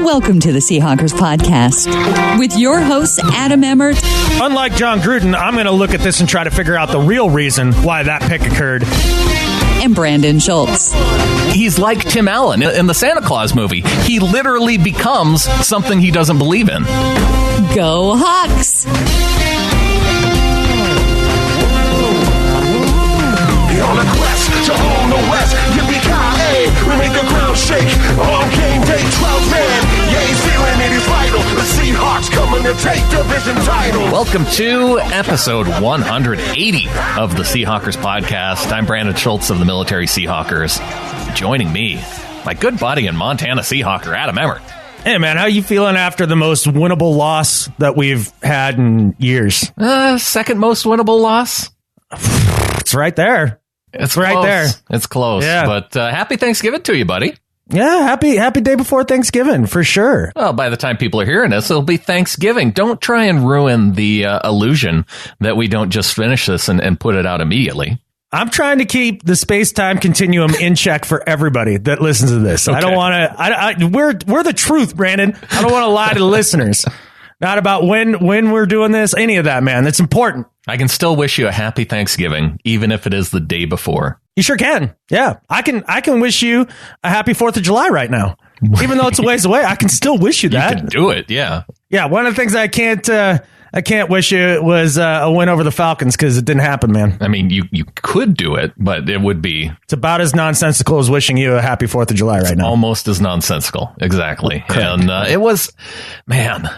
Welcome to the Seahawkers podcast with your hosts, Adam Emmert. Unlike John Gruden, I'm going to look at this and try to figure out the real reason why that pick occurred. And Brandan Schultz. He's like Tim Allen in the Santa Claus movie. He literally becomes something he doesn't believe in. Go Hawks! On a quest to own the West, yippee-ki-yay, we make the ground shake. On game day, 12 man, yay, feeling it is vital. The Seahawks coming to take division title. Welcome to episode 180 of the Seahawkers podcast. I'm Brandan Schultz of the Military Seahawkers. Joining me, my good buddy and Montana Seahawker, Adam Emmert. Hey, man, how you feeling after the most winnable loss that we've had in years? Second most winnable loss? It's right there. It's right close. there. It's close. Yeah. But happy Thanksgiving to you, buddy. Yeah, happy day before Thanksgiving, for sure. Well, by the time people are hearing this, it'll be Thanksgiving. Don't try and ruin the illusion that we don't just finish this and put it out immediately. I'm trying to keep the space-time continuum in check for everybody that listens to this. Okay. I don't want to... We're the truth, Brandon. I don't want to lie to the listeners. Not about when we're doing this, any of that, man. That's important. I can still wish you a happy Thanksgiving, even if it is the day before. You sure can. Yeah. I can wish you a happy 4th of July right now. Even though it's a ways away, I can still wish you that. You can do it, yeah. Yeah, one of the things I can't wish you was a win over the Falcons because it didn't happen, man. I mean, you could do it, but it would be... It's about as nonsensical as wishing you a happy 4th of July right now. Almost as nonsensical, exactly. Correct. And it was... Man,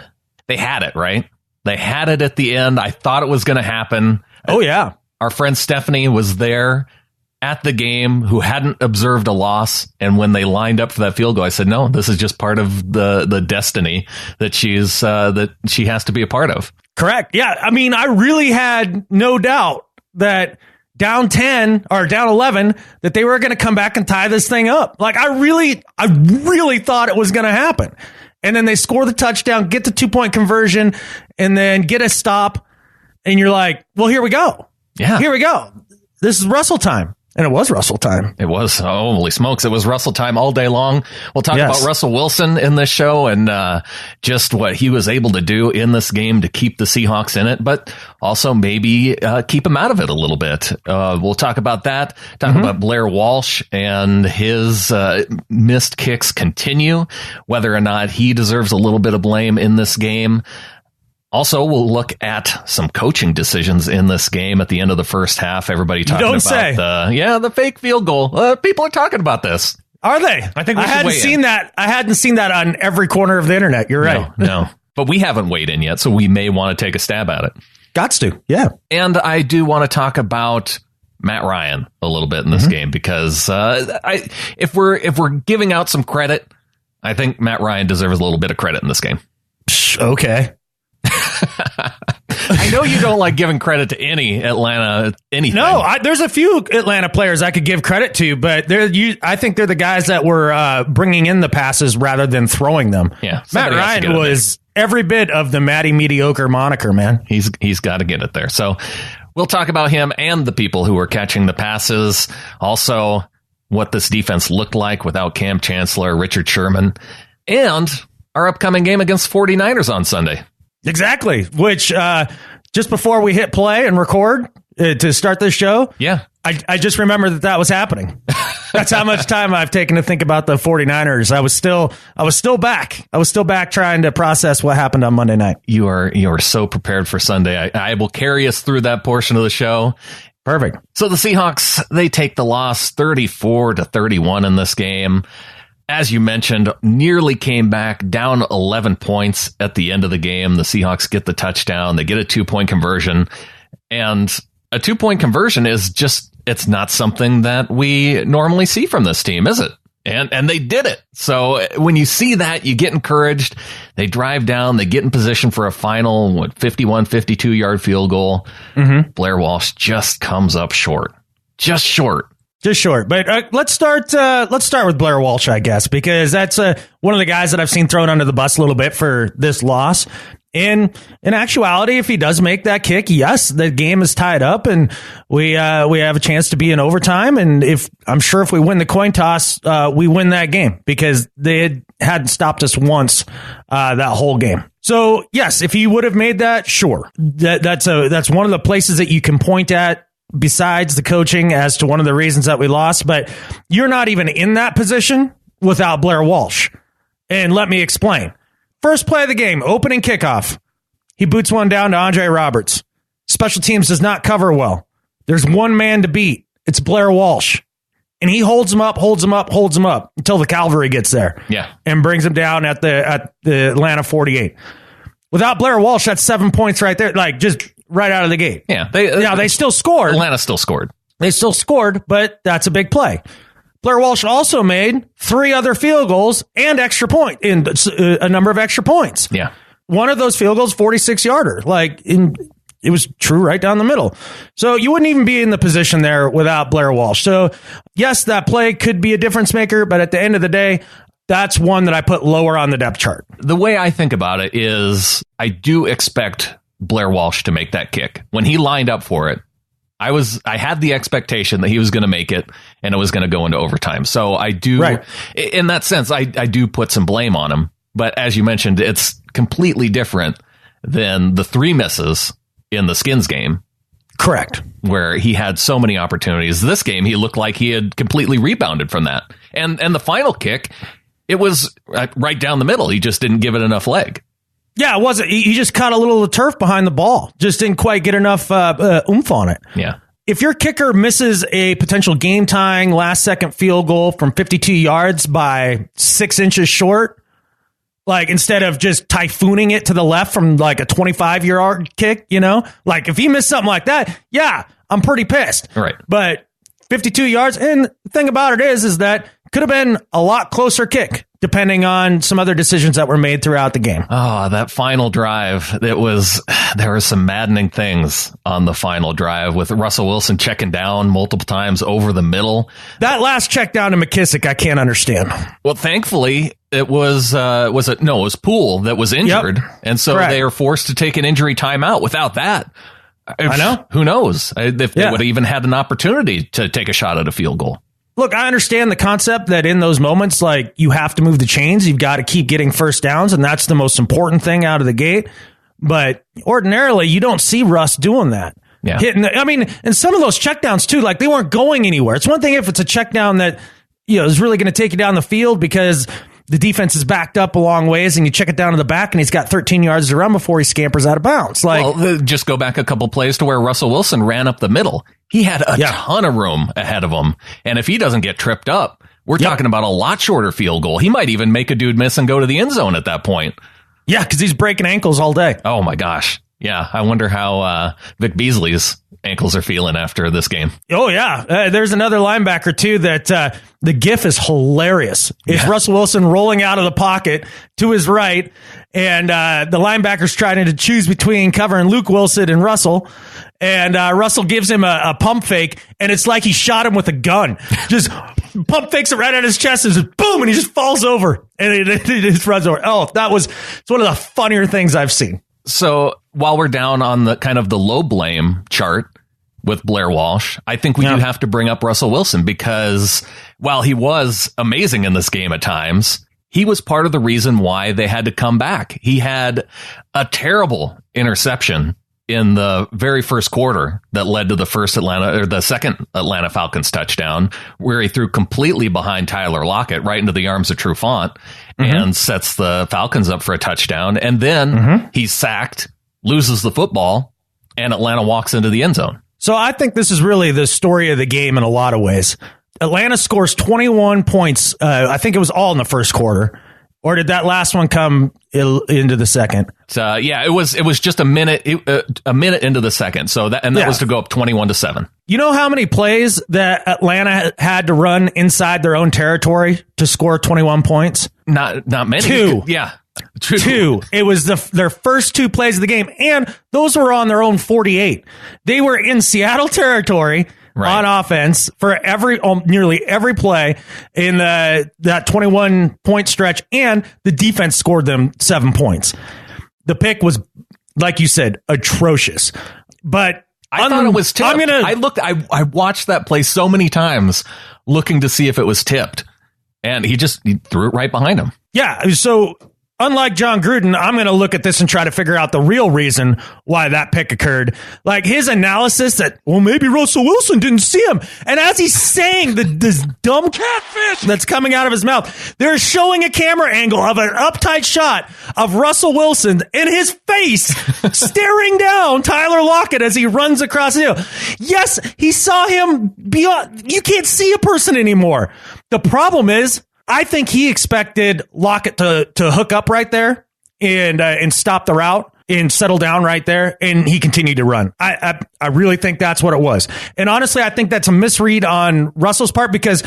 they had it, right? They had it at the end. I thought it was going to happen. Oh, yeah. Our friend Stephanie was there at the game who hadn't observed a loss. And when they lined up for that field goal, I said, no, this is just part of the destiny that she has to be a part of. Correct. Yeah. I mean, I really had no doubt that down 10 or down 11, that they were going to come back and tie this thing up. Like, I really thought it was going to happen. And then they score the touchdown, get the 2-point conversion, and then get a stop. And you're like, well, here we go. Yeah. Here we go. This is Russell time. And it was Russell time. It was. Holy smokes. It was Russell time all day long. We'll talk Yes. about Russell Wilson in this show and just what he was able to do in this game to keep the Seahawks in it, but also maybe keep him out of it a little bit. We'll talk about that. Talk about Blair Walsh and his missed kicks continue, whether or not he deserves a little bit of blame in this game. Also, we'll look at some coaching decisions in this game at the end of the first half. Everybody talking about the fake field goal. People are talking about this. Are they? I think we should hadn't weigh seen in. that. I hadn't seen that on every corner of the internet. You're right. No. But we haven't weighed in yet, so we may want to take a stab at it. Gots to. Yeah. And I do want to talk about Matt Ryan a little bit in this game because if we're giving out some credit, I think Matt Ryan deserves a little bit of credit in this game. Okay. I know you don't like giving credit to any Atlanta anything. No, there's a few Atlanta players I could give credit to, but I think they're the guys that were bringing in the passes rather than throwing them. Yeah, Matt Ryan was every bit of the Matty Mediocre moniker, man. He's got to get it there. So we'll talk about him and the people who were catching the passes. Also, what this defense looked like without Cam Chancellor, Richard Sherman, and our upcoming game against 49ers on Sunday. Exactly. Which just before we hit play and record to start this show, yeah, I just remember that was happening. That's how much time I've taken to think about the 49ers. I was still back trying to process what happened on Monday night. You are so prepared for Sunday. I will carry us through that portion of the show. Perfect. So the Seahawks, they take the loss 34-31 in this game. As you mentioned, nearly came back down 11 points at the end of the game. The Seahawks get the touchdown. They get a 2-point conversion. And a 2-point conversion is just, it's not something that we normally see from this team, is it? And they did it. So when you see that, you get encouraged. They drive down. They get in position for a final 51, 52-yard field goal. Blair Walsh just comes up short. Just short. Just short, but let's start with Blair Walsh, I guess, because that's one of the guys that I've seen thrown under the bus a little bit for this loss. in actuality, if he does make that kick, yes, the game is tied up and we have a chance to be in overtime. And I'm sure if we win the coin toss, we win that game because they hadn't stopped us once that whole game. So yes, if he would have made that, sure, that's one of the places that you can point at besides the coaching as to one of the reasons that we lost. But you're not even in that position without Blair Walsh. And let me explain. First play of the game, opening kickoff. He boots one down to Andre Roberts. Special teams does not cover well. There's one man to beat. It's Blair Walsh. And he holds him up until the cavalry gets there. Yeah. And brings him down at the Atlanta 48. Without Blair Walsh, that's 7 points right there, like just right out of the gate. Yeah. They still scored. Atlanta still scored. They still scored, but that's a big play. Blair Walsh also made 3 other field goals and extra point in a number of extra points. Yeah. One of those field goals, 46-yarder. It was true right down the middle. So you wouldn't even be in the position there without Blair Walsh. So yes, that play could be a difference maker, but at the end of the day, that's one that I put lower on the depth chart. The way I think about it is I do expect Blair Walsh to make that kick. When he lined up for it, I had the expectation that he was going to make it and it was going to go into overtime. So I do, right. In that sense, I do put some blame on him. But as you mentioned, it's completely different than the 3 misses in the Skins game. Correct. Where he had so many opportunities. This game, he looked like he had completely rebounded from that. And the final kick, it was right down the middle. He just didn't give it enough leg. Yeah, it wasn't. He just caught a little of the turf behind the ball. Just didn't quite get enough oomph on it. Yeah. If your kicker misses a potential game-tying last-second field goal from 52 yards by 6 inches short, like instead of just typhooning it to the left from like a 25-yard kick, like if he missed something like that, yeah, I'm pretty pissed. Right. But 52 yards, and the thing about it is that could have been a lot closer kick, depending on some other decisions that were made throughout the game. Oh, that final drive. There were some maddening things on the final drive with Russell Wilson checking down multiple times over the middle. That last check down to McKissick, I can't understand. Well, thankfully, it was Poole that was injured. Yep. And so Correct. They are forced to take an injury timeout. Without that, I know. Who knows if they would have even had an opportunity to take a shot at a field goal. Look, I understand the concept that in those moments, like you have to move the chains. You've got to keep getting first downs, and that's the most important thing out of the gate. But ordinarily, you don't see Russ doing that. Yeah. And some of those checkdowns too, like they weren't going anywhere. It's one thing if it's a check down that is really going to take you down the field because the defense is backed up a long ways, and you check it down to the back, and he's got 13 yards to run before he scampers out of bounds. Just go back a couple plays to where Russell Wilson ran up the middle. He had a ton of room ahead of him, and if he doesn't get tripped up, we're talking about a lot shorter field goal. He might even make a dude miss and go to the end zone at that point. Yeah, because he's breaking ankles all day. Oh, my gosh. Yeah, I wonder how Vic Beasley's ankles are feeling after this game. Oh, yeah. There's another linebacker, too, that the gif is hilarious. It's Russell Wilson rolling out of the pocket to his right, and the linebacker's trying to choose between covering Luke Wilson and Russell, and Russell gives him a pump fake, and it's like he shot him with a gun. Just pump fakes it right at his chest, and just boom, and he just falls over, and it just runs over. Oh, it's one of the funnier things I've seen. So while we're down on the kind of the low blame chart with Blair Walsh, I think we do have to bring up Russell Wilson because while he was amazing in this game at times, he was part of the reason why they had to come back. He had a terrible interception in the very first quarter that led to the second Atlanta Falcons touchdown, where he threw completely behind Tyler Lockett right into the arms of Trufant and sets the Falcons up for a touchdown. And then he's sacked, loses the football, and Atlanta walks into the end zone. So I think this is really the story of the game in a lot of ways. Atlanta scores 21 points. I think it was all in the first quarter. Or did that last one come into the second? It was just a minute into the second. So that was to go up 21-7. You know how many plays that Atlanta had to run inside their own territory to score 21 points? Not many. 2. Yeah. 2. It was their first 2 plays of the game, and those were on their own 48. They were in Seattle territory. Right. On offense for nearly every play in that 21-point stretch, and the defense scored them 7 points. The pick was, like you said, atrocious. But I thought it was tipped. I watched that play so many times looking to see if it was tipped. And he threw it right behind him. Yeah, so unlike John Gruden, I'm going to look at this and try to figure out the real reason why that pick occurred. Like his analysis that, well, maybe Russell Wilson didn't see him. And as he's saying this dumb catfish that's coming out of his mouth, they're showing a camera angle of an uptight shot of Russell Wilson in his face staring down Tyler Lockett as he runs across the hill. Yes, he saw him beyond. You can't see a person anymore. The problem is, I think he expected Lockett to hook up right there and stop the route and settle down right there, and he continued to run. I really think that's what it was. And honestly, I think that's a misread on Russell's part because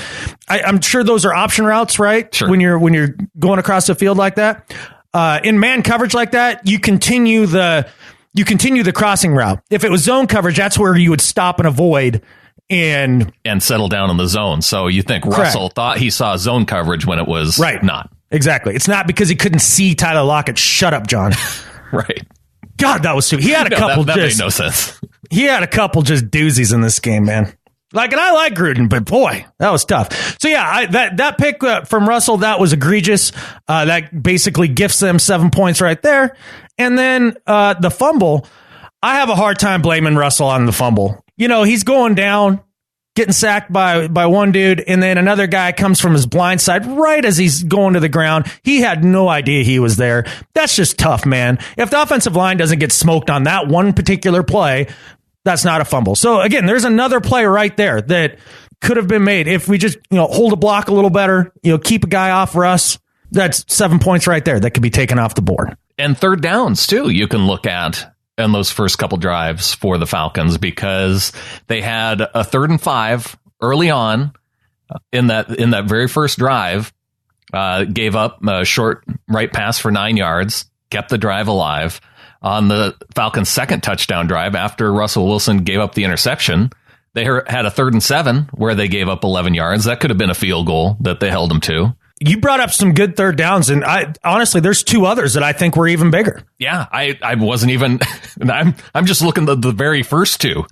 I'm sure those are option routes, right? Sure. When you're going across the field like that. In man coverage like that, you continue the crossing route. If it was zone coverage, that's where you would stop and avoid and settle down in the zone. So you think Russell thought he saw zone coverage when it was not. Exactly. It's not because he couldn't see Tyler Lockett. Shut up, John. Right. God, that was stupid. He had a couple. That made no sense. He had a couple just doozies in this game, man. And I like Gruden, but boy, that was tough. So yeah, that pick from Russell, that was egregious. That basically gifts them 7 points right there. And then the fumble, I have a hard time blaming Russell on the fumble. He's going down, getting sacked by one dude, and then another guy comes from his blind side right as he's going to the ground. He had no idea he was there. That's just tough, man. If the offensive line doesn't get smoked on that one particular play, that's not a fumble. So again, there's another play right there that could have been made if we just hold a block a little better, keep a guy off Russ. That's 7 points right there that could be taken off the board. And third downs too, you can look at in those first couple drives for the Falcons because they had a 3rd and 5 early on in that very first drive, gave up a short right pass for 9 yards, kept the drive alive. On the Falcons' second touchdown drive after Russell Wilson gave up the interception, they had a 3rd and 7 where they gave up 11 yards. That could have been a field goal that they held them to. You brought up some good third downs, and honestly, there's 2 others that I think were even bigger. Yeah, I wasn't even. I'm just looking at the very first 2.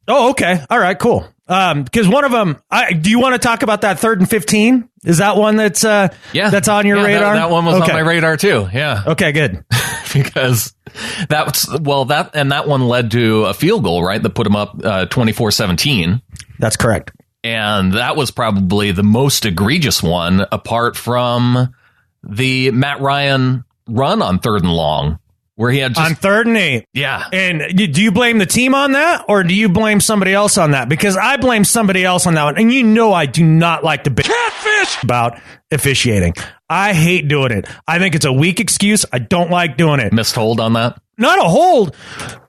Oh, okay, all right, cool. Because one of them, do you want to talk about that 3rd and 15? Is that one that's that's on your radar? That one was on my radar too. Yeah. Okay, good. Because that one led to a field goal, right? That put them up 24-17. That's correct. And that was probably the most egregious one apart from the Matt Ryan run on 3rd and long, where he had on 3rd and 8. Yeah. And do you blame the team on that or do you blame somebody else on that? Because I blame somebody else on that one. And I do not like to catfish about officiating. I hate doing it. I think it's a weak excuse. I don't like doing it. Missed hold on that? Not a hold.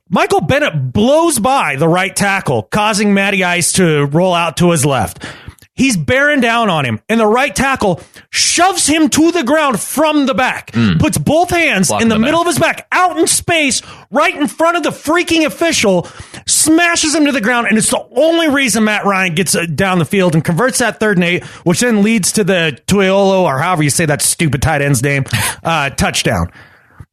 Michael Bennett blows by the right tackle, causing Matty Ice to roll out to his left. He's bearing down on him, and the right tackle shoves him to the ground from the back, puts both hands in the middle of his back, out in space, right in front of the freaking official, smashes him to the ground, and it's the only reason Matt Ryan gets down the field and converts that 3rd and 8, which then leads to the Tuiolo, or however you say that stupid tight end's name, touchdown.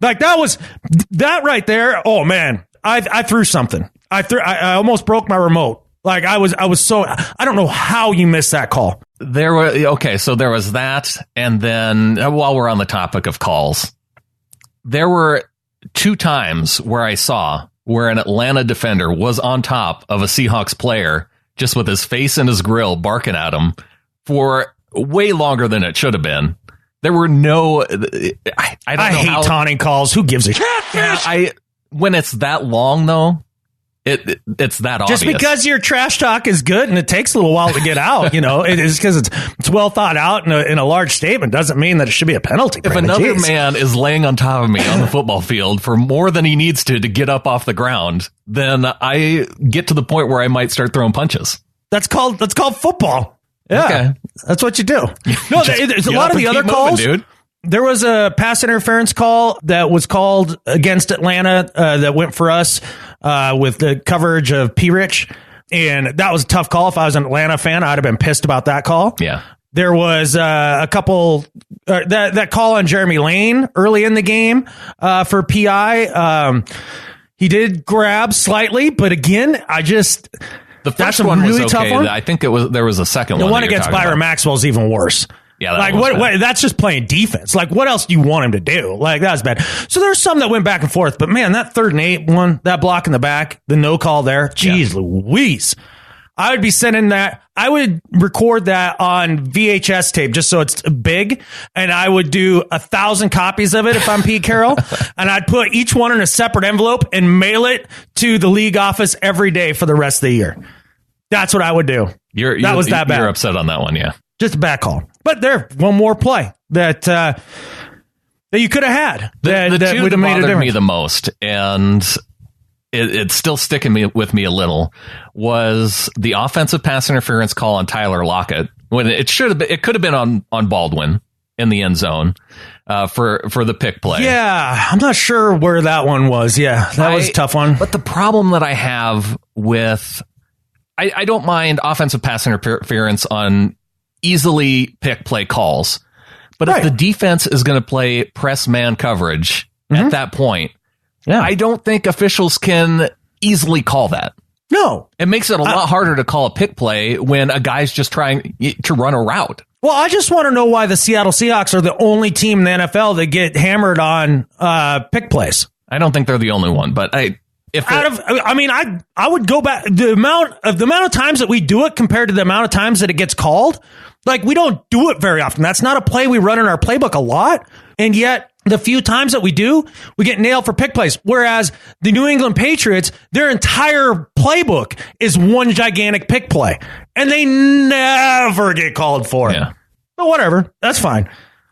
That right there, oh man. I threw something. I almost broke my remote. I was so, I don't know how you missed that call. So there was that. And then while we're on the topic of calls, there were 2 times where I saw where an Atlanta defender was on top of a Seahawks player, just with his face in his grill, barking at him for way longer than it should have been. There were no, I hate taunting calls. Who gives a shit? Yeah, when it's that long, though, it's that obvious. Just because your trash talk is good and it takes a little while to get out, it is because it's well thought out in a large statement doesn't mean that it should be a penalty. If another man is laying on top of me on the football field for more than he needs to get up off the ground, then I get to the point where I might start throwing punches. That's called football. Yeah, okay. That's what you do. No, there's a lot of the other calls, dude. There was a pass interference call that was called against Atlanta that went for us with the coverage of P. Rich. And that was a tough call. If I was an Atlanta fan, I'd have been pissed about that call. Yeah. There was a couple that call on Jeremy Lane early in the game for PI. He did grab slightly, but again, the first one really was okay. Tough one. I think there was a second one. The one against Byron Maxwell is even worse. Yeah, like what? That's just playing defense. Like, what else do you want him to do? Like, that was bad. So there's some that went back and forth, but man, that 3rd and 8 one, that block in the back, the no call there, geez Louise. I would be sending that. I would record that on VHS tape just so it's big, and I would do 1,000 copies of it if I'm Pete Carroll, and I'd put each one in a separate envelope and mail it to the league office every day for the rest of the year. That's what I would do. That was that bad. You're upset on that one, yeah. Just a bad call. But there, one more play that you could have had. The two that bothered me the most, and it's still sticking with me a little, was the offensive pass interference call on Tyler Lockett when it could have been on Baldwin in the end zone for the pick play. Yeah, I'm not sure where that one was. Yeah, that was a tough one. But the problem that I have with I don't mind offensive pass interference on easily pick play calls, but if the defense is going to play press man coverage at that point, I don't think officials can easily call that. No. It makes it a lot harder to call a pick play when a guy's just trying to run a route. Well, I just want to know why the Seattle Seahawks are the only team in the NFL that get hammered on pick plays. I don't think they're the only one, but I would go back the amount of times that we do it compared to the amount of times that it gets called. Like, we don't do it very often. That's not a play we run in our playbook a lot. And yet the few times that we do, we get nailed for pick plays. Whereas the New England Patriots, their entire playbook is one gigantic pick play, and they never get called for it. Yeah. But whatever, that's fine.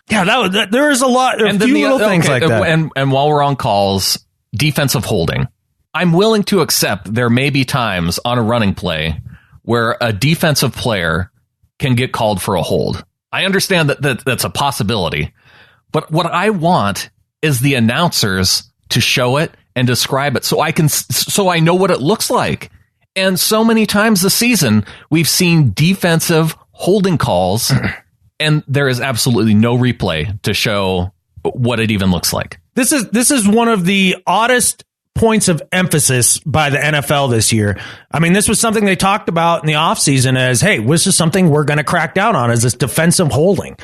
Yeah, there is a lot. There are a few little things like that. And while we're on calls, defensive holding. I'm willing to accept there may be times on a running play where a defensive player can get called for a hold. I understand that that's a possibility, but what I want is the announcers to show it and describe it so I know what it looks like. And so many times this season, we've seen defensive holding calls, and there is absolutely no replay to show what it even looks like. This is one of the oddest points of emphasis by the NFL this year. I mean, this was something they talked about in the offseason as, hey, this is something we're going to crack down on, is this defensive holding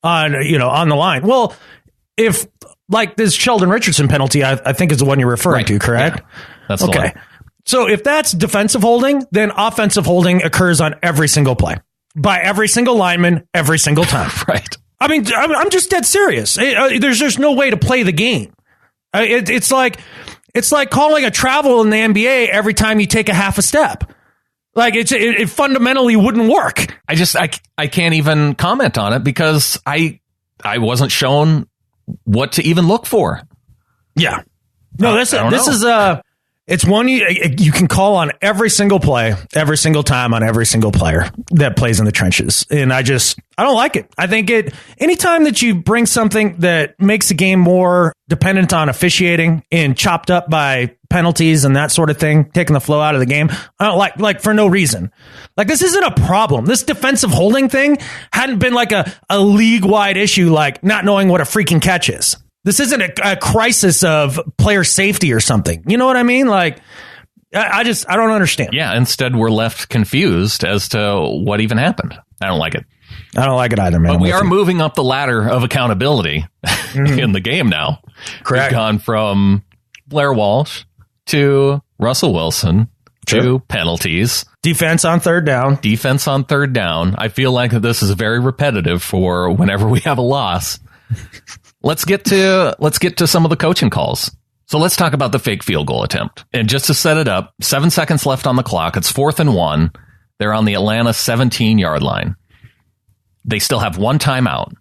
on the line. Well, if like this Sheldon Richardson penalty, I think is the one you're referring to, correct? Yeah, that's okay. The one. So if that's defensive holding, then offensive holding occurs on every single play by every single lineman every single time. Right. I mean, I'm just dead serious. There's just no way to play the game. It's like calling a travel in the NBA every time you take a half a step. Like it fundamentally wouldn't work. I can't even comment on it because I wasn't shown what to even look for. Yeah. No, this is it's one you can call on every single play, every single time on every single player that plays in the trenches. And I don't like it. I think anytime that you bring something that makes the game more dependent on officiating and chopped up by penalties and that sort of thing, taking the flow out of the game, I don't like for no reason. Like, this isn't a problem. This defensive holding thing hadn't been like a league-wide issue, like not knowing what a freaking catch is. This isn't a crisis of player safety or something. You know what I mean? Like, I don't understand. Yeah, instead we're left confused as to what even happened. I don't like it. I don't like it either, man. But we are moving up the ladder of accountability in the game now. Correct. We've gone from Blair Walsh to Russell Wilson to penalties. Defense on third down. I feel like this is very repetitive for whenever we have a loss. Let's get to some of the coaching calls. So let's talk about the fake field goal attempt. And just to set it up, 7 seconds left on the clock. It's 4th and 1. They're on the Atlanta 17-yard line. They still have one timeout.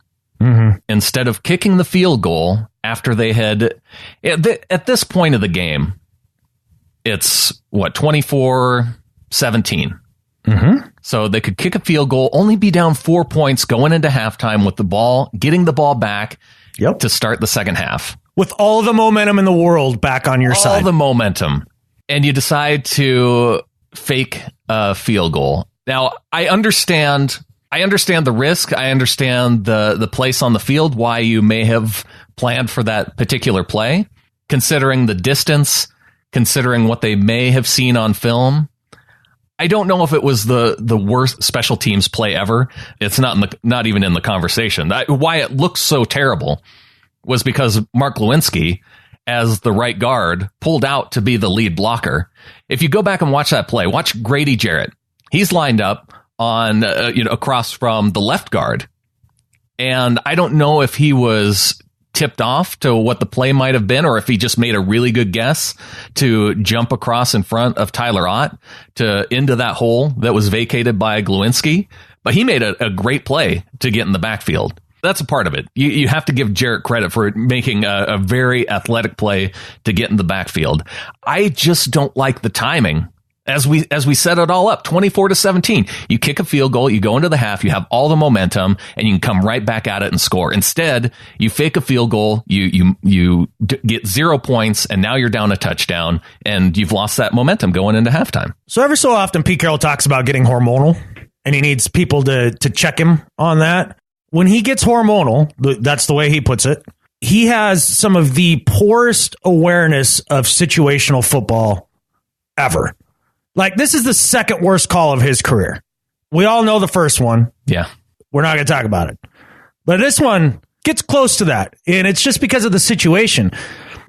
Mm-hmm. Instead of kicking the field goal after they had, at this point of the game, it's 24-17. Mm-hmm. So they could kick a field goal, only be down 4 points going into halftime with the ball, getting the ball back to start the second half. With all the momentum in the world back on your side. All the momentum. And you decide to fake a field goal. Now, I understand I understand the risk. I understand the place on the field, why you may have planned for that particular play, considering the distance, considering what they may have seen on film. I don't know if it was the worst special teams play ever. It's not even in the conversation. Why it looks so terrible was because Mark Lewinsky, as the right guard, pulled out to be the lead blocker. If you go back and watch that play, watch Grady Jarrett. He's lined up on across from the left guard, and I don't know if he was tipped off to what the play might have been, or if he just made a really good guess to jump across in front of Tyler Ott into that hole that was vacated by Glowinski. But he made a great play to get in the backfield. That's a part of it. You have to give Jarrett credit for making a very athletic play to get in the backfield. I just don't like the timing. As we set it all up, 24-17, you kick a field goal, you go into the half, you have all the momentum, and you can come right back at it and score. Instead, you fake a field goal, you get 0 points, and now you're down a touchdown, and you've lost that momentum going into halftime. So every so often, Pete Carroll talks about getting hormonal, and he needs people to check him on that. When he gets hormonal, that's the way he puts it, he has some of the poorest awareness of situational football ever. Like, this is the second worst call of his career. We all know the first one. Yeah. We're not going to talk about it. But this one gets close to that. And it's just because of the situation.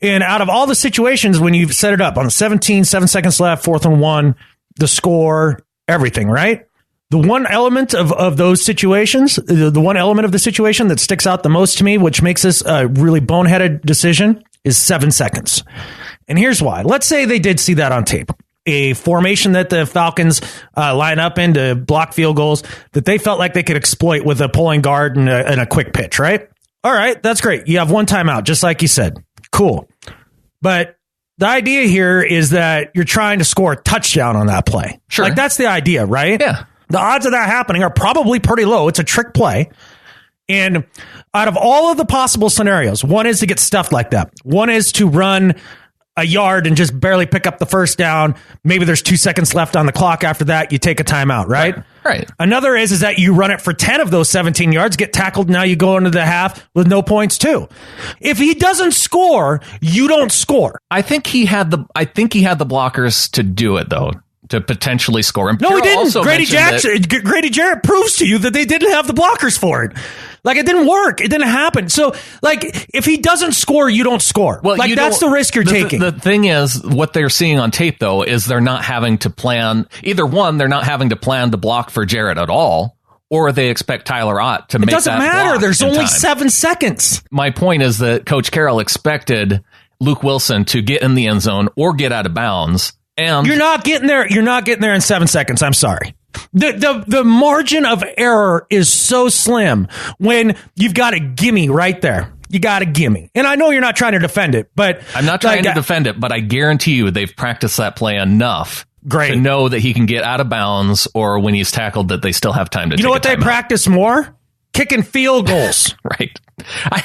And out of all the situations, when you've set it up on the 17, 7 seconds left, 4th and 1, the score, everything, right? The one element of those situations, the one element of the situation that sticks out the most to me, which makes this a really boneheaded decision, is 7 seconds. And here's why. Let's say they did see that on tape. A formation that the Falcons line up in to block field goals that they felt like they could exploit with a pulling guard and a quick pitch, right? All right, that's great. You have one timeout, just like you said. Cool. But the idea here is that you're trying to score a touchdown on that play. Sure. Like, that's the idea, right? Yeah. The odds of that happening are probably pretty low. It's a trick play. And out of all of the possible scenarios, one is to get stuffed like that. One is to run a yard and just barely pick up the first down. Maybe there's 2 seconds left on the clock after that. You take a timeout, right? Right. Another is that you run it for 10 of those 17 yards, get tackled. Now you go into the half with no points too. If he doesn't score, you don't score. I think he had the blockers to do it, though, to potentially score. And no, he Puro didn't. Grady Jarrett proves to you that they didn't have the blockers for it. Like, it didn't work. It didn't happen. So, like, if he doesn't score, you don't score. Well, like, that's the risk you're taking. The thing is, what they're seeing on tape, though, is they're not having to plan. Either one, they're not having to plan to block for Jarrett at all, or they expect Tyler Ott to make that block. It doesn't matter. There's only 7 seconds. My point is that Coach Carroll expected Luke Wilson to get in the end zone or get out of bounds. And you're not getting there. You're not getting there in 7 seconds. I'm sorry. The margin of error is so slim when you've got a gimme right there. You got a gimme. And I know you're not trying to defend it, but I'm not trying to defend it, but I guarantee you they've practiced that play enough to know that he can get out of bounds, or when he's tackled that they still have time to. You know what they practice more? Kicking field goals. Right.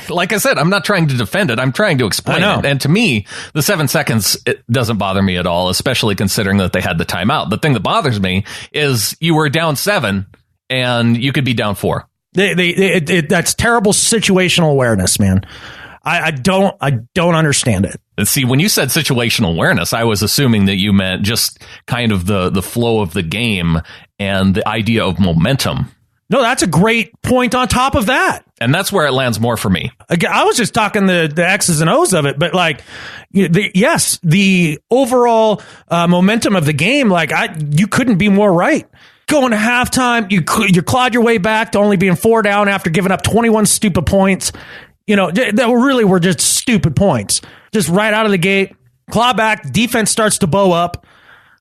Like I said, I'm not trying to defend it. I'm trying to explain it. And to me, the 7 seconds, it doesn't bother me at all, especially considering that they had the timeout. The thing that bothers me is you were down 7 and you could be down 4. That's terrible situational awareness, man. I don't understand it. And see, when you said situational awareness, I was assuming that you meant just kind of the flow of the game and the idea of momentum. No, that's a great point on top of that. And that's where it lands more for me. Again, I was just talking the X's and O's of it, but like, yes, the overall momentum of the game, like you couldn't be more right. Going to halftime, you clawed your way back to only being 4 down after giving up 21 stupid points. You know, that really were just stupid points. Just right out of the gate, claw back, defense starts to bow up.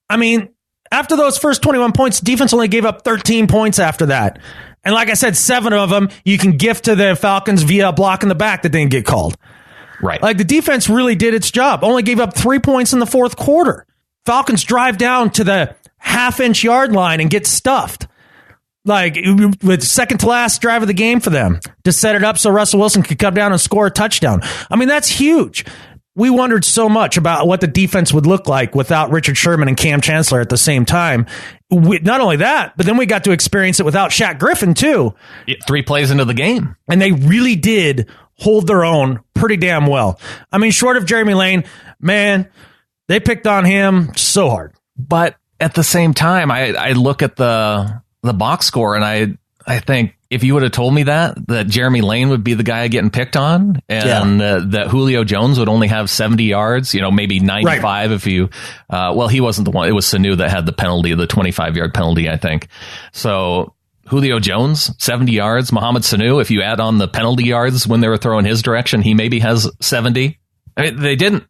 I mean, after those first 21 points, defense only gave up 13 points after that. And like I said, 7 of them you can gift to the Falcons via a block in the back that didn't get called. Right. Like, the defense really did its job. Only gave up 3 points in the fourth quarter. Falcons drive down to the half-inch yard line and get stuffed. Like, with second to last drive of the game for them to set it up so Russell Wilson could come down and score a touchdown. I mean, that's huge. we wondered so much about what the defense would look like without Richard Sherman and Cam Chancellor at the same time. Not only that, but then we got to experience it without Shaq Griffin too. 3 plays into the game. And they really did hold their own pretty damn well. I mean, short of Jeremy Lane, man, they picked on him so hard. But at the same time, I look at the box score and I think if you would have told me that Jeremy Lane would be the guy getting picked on and that Julio Jones would only have 70 yards, maybe 95 right. If you, he wasn't the one. It was Sanu that had the penalty, the 25-yard penalty, I think. So Julio Jones, 70 yards. Mohamed Sanu, if you add on the penalty yards when they were throwing his direction, he maybe has 70. I mean, they didn't.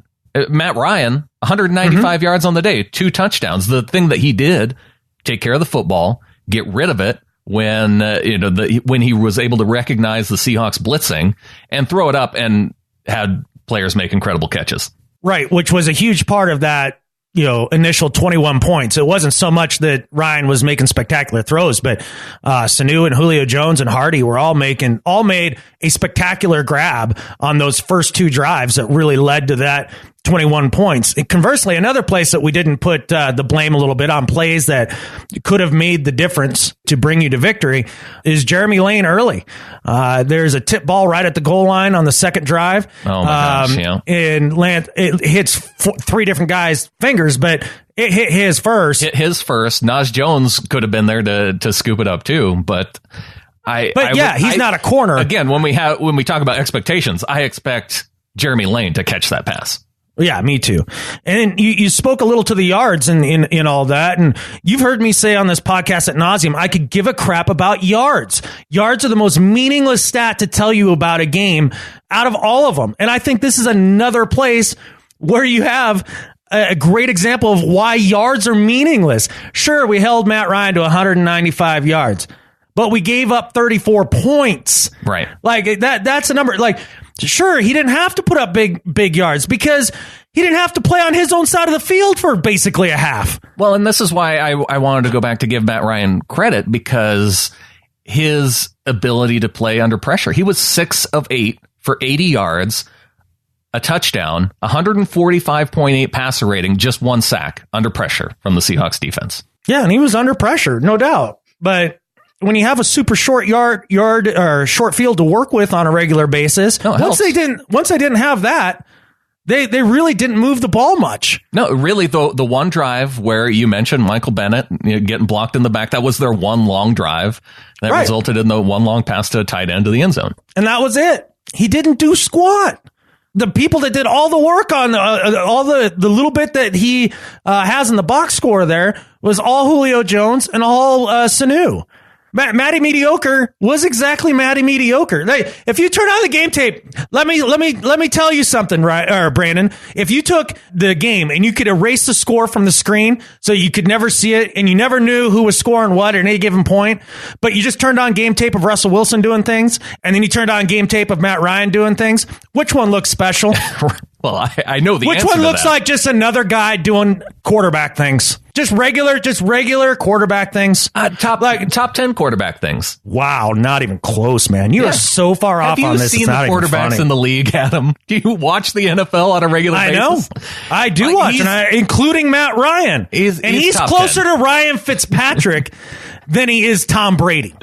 Matt Ryan, 195 yards on the day, 2 touchdowns. The thing that he did, take care of the football, get rid of it, when when he was able to recognize the Seahawks blitzing and throw it up and had players make incredible catches. Right, which was a huge part of that, initial 21 points. It wasn't so much that Ryan was making spectacular throws, but Sanu and Julio Jones and Hardy were all made a spectacular grab on those first 2 drives that really led to that 21 points. And conversely, another place that we didn't put the blame a little bit on plays that could have made the difference to bring you to victory is Jeremy Lane early. There's a tip ball right at the goal line on the second drive. Oh my gosh, yeah. And it hits 3 different guys' fingers, but it hit his first. Naj Jones could have been there to scoop it up too, but he's not a corner. Again, when we talk about expectations, I expect Jeremy Lane to catch that pass. Yeah, me too. And you spoke a little to the yards in all that. And you've heard me say on this podcast ad nauseum, I could give a crap about yards. Yards are the most meaningless stat to tell you about a game out of all of them. And I think this is another place where you have a great example of why yards are meaningless. Sure, we held Matt Ryan to 195 yards, but we gave up 34 points. Right. Like that's a number. Like, sure, he didn't have to put up big yards because he didn't have to play on his own side of the field for basically a half. Well, and this is why I wanted to go back to give Matt Ryan credit, because his ability to play under pressure. He was 6 of 8 for 80 yards, a touchdown, 145.8 passer rating, just 1 sack under pressure from the Seahawks defense. Yeah, and he was under pressure, no doubt. But when you have a super short yard or short field to work with on a regular basis, once they didn't have that, they really didn't move the ball much. No, really, the one drive where you mentioned Michael Bennett getting blocked in the back, that was their one long drive that resulted in the one long pass to a tight end to the end zone. And that was it. He didn't do squat. The people that did all the work on all the little bit that he has in the box score there was all Julio Jones and all Sanu. Matty Mediocre was exactly Matty Mediocre. If you turn on the game tape, let me tell you something, right, Brandon. If you took the game and you could erase the score from the screen so you could never see it and you never knew who was scoring what at any given point, but you just turned on game tape of Russell Wilson doing things and then you turned on game tape of Matt Ryan doing things, which one looks special? Well, I know the answer to that. Which one looks like just another guy doing quarterback things? Just regular quarterback things. Top 10 quarterback things. Wow, not even close, man. You are so far off on this. Have you seen the quarterbacks in the league, Adam? Do you watch the NFL on a regular basis? I know. I do watch, including Matt Ryan. He's closer 10 to Ryan Fitzpatrick than he is Tom Brady.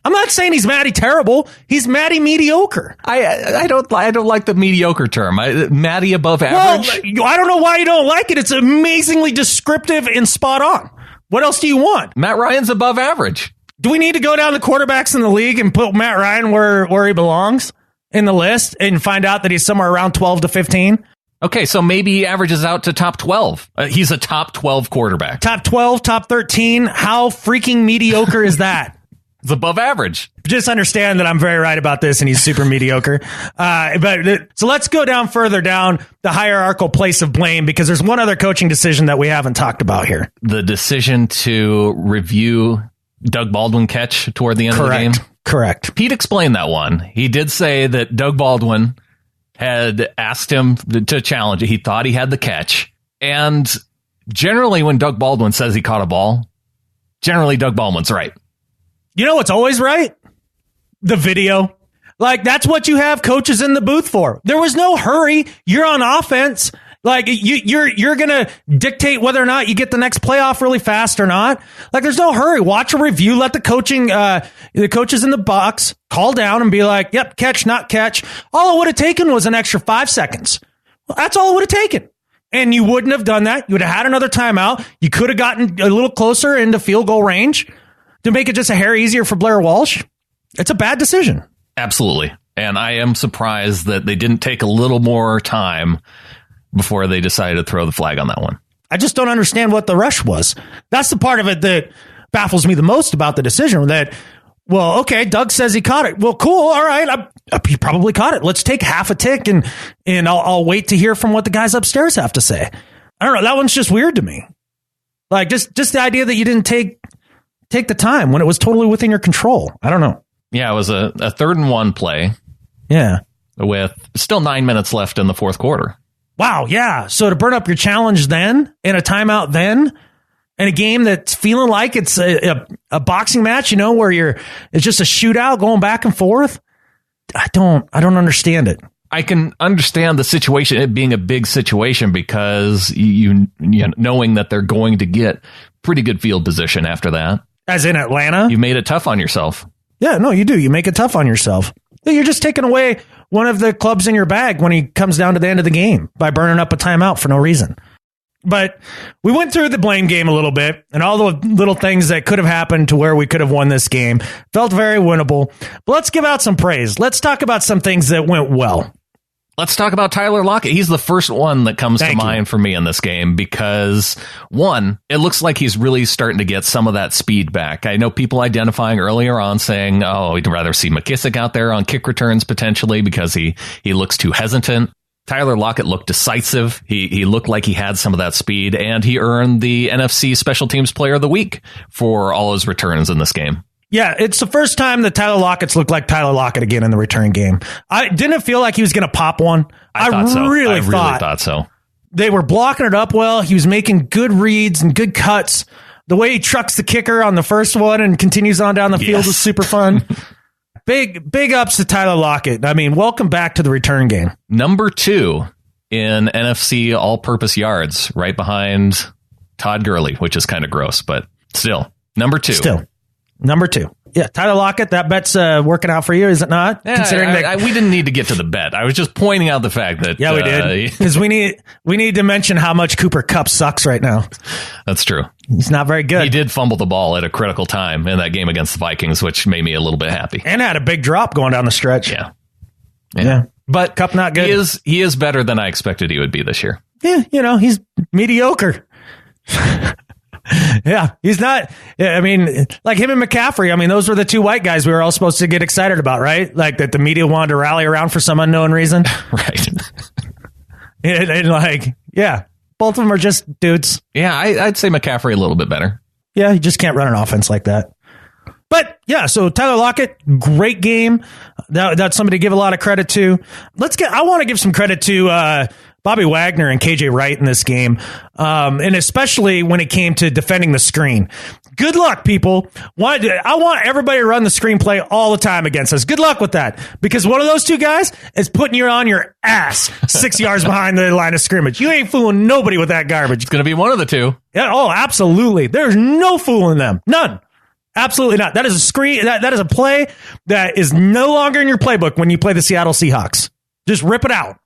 I'm not saying he's Matty terrible. He's Matty mediocre. I don't like the mediocre term. Matty above average. Well, I don't know why you don't like it. It's amazingly descriptive and spot on. What else do you want? Matt Ryan's above average. Do we need to go down the quarterbacks in the league and put Matt Ryan where he belongs in the list and find out that he's somewhere around 12 to 15? Okay, so maybe he averages out to top 12. He's a top 12 quarterback. Top 12, top 13. How freaking mediocre is that? It's above average. Just understand that I'm very right about this, and he's super mediocre. So let's go further down the hierarchical place of blame, because there's one other coaching decision that we haven't talked about here. The decision to review Doug Baldwin catch toward the end of the game? Correct. Pete explained that one. He did say that Doug Baldwin had asked him to challenge it. He thought he had the catch. And generally, when Doug Baldwin says he caught a ball, generally Doug Baldwin's right. You know what's always right? The video. Like, that's what you have coaches in the booth for. There was no hurry. You're on offense. Like, you're going to dictate whether or not you get the next playoff really fast or not. Like, there's no hurry. Watch a review. Let the coaches in the box call down and be like, yep, catch, not catch. All it would have taken was an extra 5 seconds. Well, that's all it would have taken. And you wouldn't have done that. You would have had another timeout. You could have gotten a little closer into field goal range to make it just a hair easier for Blair Walsh. It's a bad decision. Absolutely. And I am surprised that they didn't take a little more time before they decided to throw the flag on that one. I just don't understand what the rush was. That's the part of it that baffles me the most about the decision. That, well, okay, Doug says he caught it. Well, cool. All right. He probably caught it. Let's take half a tick and I'll wait to hear from what the guys upstairs have to say. I don't know. That one's just weird to me. Like, just the idea that you didn't take the time when it was totally within your control. I don't know. Yeah, it was a 3rd and 1 play. Yeah. With still 9 minutes left in the fourth quarter. Wow, yeah. So to burn up your challenge then, and a timeout then, and a game that's feeling like it's a boxing match, where it's just a shootout going back and forth. I don't understand it. I can understand the situation, it being a big situation, because you knowing that they're going to get pretty good field position after that. As in Atlanta? You made it tough on yourself. Yeah, no, you do. You make it tough on yourself. You're just taking away one of the clubs in your bag when he comes down to the end of the game by burning up a timeout for no reason. But we went through the blame game a little bit and all the little things that could have happened to where we could have won this game. Felt very winnable. But let's give out some praise. Let's talk about some things that went well. Let's talk about Tyler Lockett. He's the first one that comes to mind for me in this game because, one, it looks like he's really starting to get some of that speed back. I know people identifying earlier on saying, oh, he'd rather see McKissick out there on kick returns potentially because he looks too hesitant. Tyler Lockett looked decisive. He looked like he had some of that speed, and he earned the NFC Special Teams Player of the Week for all his returns in this game. Yeah, it's the first time that Tyler Lockett's looked like Tyler Lockett again in the return game. I didn't feel like he was going to pop one. I really thought so. They were blocking it up well. He was making good reads and good cuts. The way he trucks the kicker on the first one and continues on down the field was super fun. Big ups to Tyler Lockett. I mean, welcome back to the return game. Number 2 in NFC all-purpose yards, right behind Todd Gurley, which is kind of gross, but still. Number 2. Number 2. Yeah, Tyler Lockett, that bet's working out for you, is it not? Yeah, considering we didn't need to get to the bet. I was just pointing out the fact that... Yeah, we did. Because we need to mention how much Cooper Kupp sucks right now. That's true. He's not very good. He did fumble the ball at a critical time in that game against the Vikings, which made me a little bit happy. And had a big drop going down the stretch. Yeah. But Kupp not good. He is better than I expected he would be this year. Yeah, he's mediocre. Yeah, he's not. I mean, like him and McCaffrey. I mean, those were the two white guys we were all supposed to get excited about, right? Like that the media wanted to rally around for some unknown reason. Right. and both of them are just dudes. Yeah, I'd say McCaffrey a little bit better. Yeah, you just can't run an offense like that. But yeah, so Tyler Lockett, great game. That's somebody to give a lot of credit to. I want to give some credit to Bobby Wagner and KJ Wright in this game, and especially when it came to defending the screen. Good luck, people. I want everybody to run the screenplay all the time against us. Good luck with that, because one of those two guys is putting you on your ass 6 yards behind the line of scrimmage. You ain't fooling nobody with that garbage. It's going to be one of the two. Yeah, oh, absolutely. There's no fooling them. None. Absolutely not. That is a screen. That is a play that is no longer in your playbook when you play the Seattle Seahawks. Just rip it out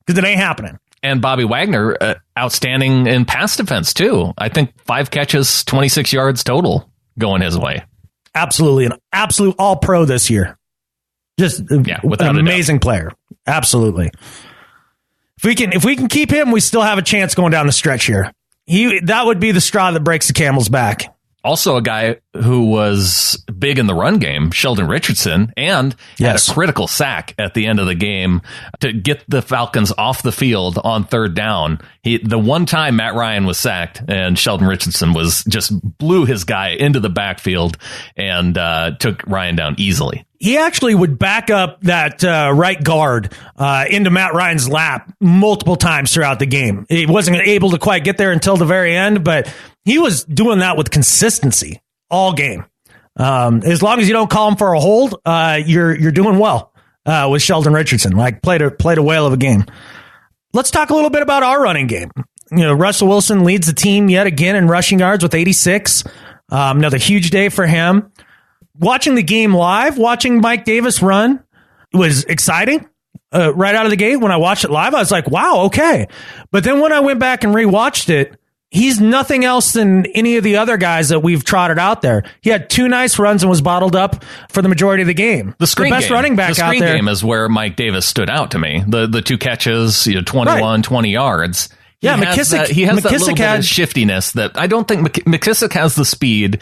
because it ain't happening. And Bobby Wagner, outstanding in pass defense, too. I think 5 catches, 26 yards total going his way. Absolutely. An absolute all-pro this year. Just an amazing player. Absolutely. If we can keep him, we still have a chance going down the stretch here. That would be the straw that breaks the camel's back. Also a guy who was big in the run game, Sheldon Richardson, and had a critical sack at the end of the game to get the Falcons off the field on 3rd down. The one time Matt Ryan was sacked and Sheldon Richardson just blew his guy into the backfield and took Ryan down easily. He actually would back up that right guard into Matt Ryan's lap multiple times throughout the game. He wasn't able to quite get there until the very end, but he was doing that with consistency all game. As long as you don't call him for a hold, you're doing well. with Sheldon Richardson. Like played a whale of a game. Let's talk a little bit about our running game. Russell Wilson leads the team yet again in rushing yards with 86. Another huge day for him. Watching the game live, watching Mike Davis run was exciting. Right out of the gate, when I watched it live, I was like, wow, okay. But then when I went back and rewatched it, he's nothing else than any of the other guys that we've trotted out there. He had 2 nice runs and was bottled up for the majority of the game. The best game. Running back out there. The screen game is where Mike Davis stood out to me. The 2 catches, 21, 20 yards. Yeah, McKissick. He has that little bit of shiftiness that I don't think McKissick has the speed,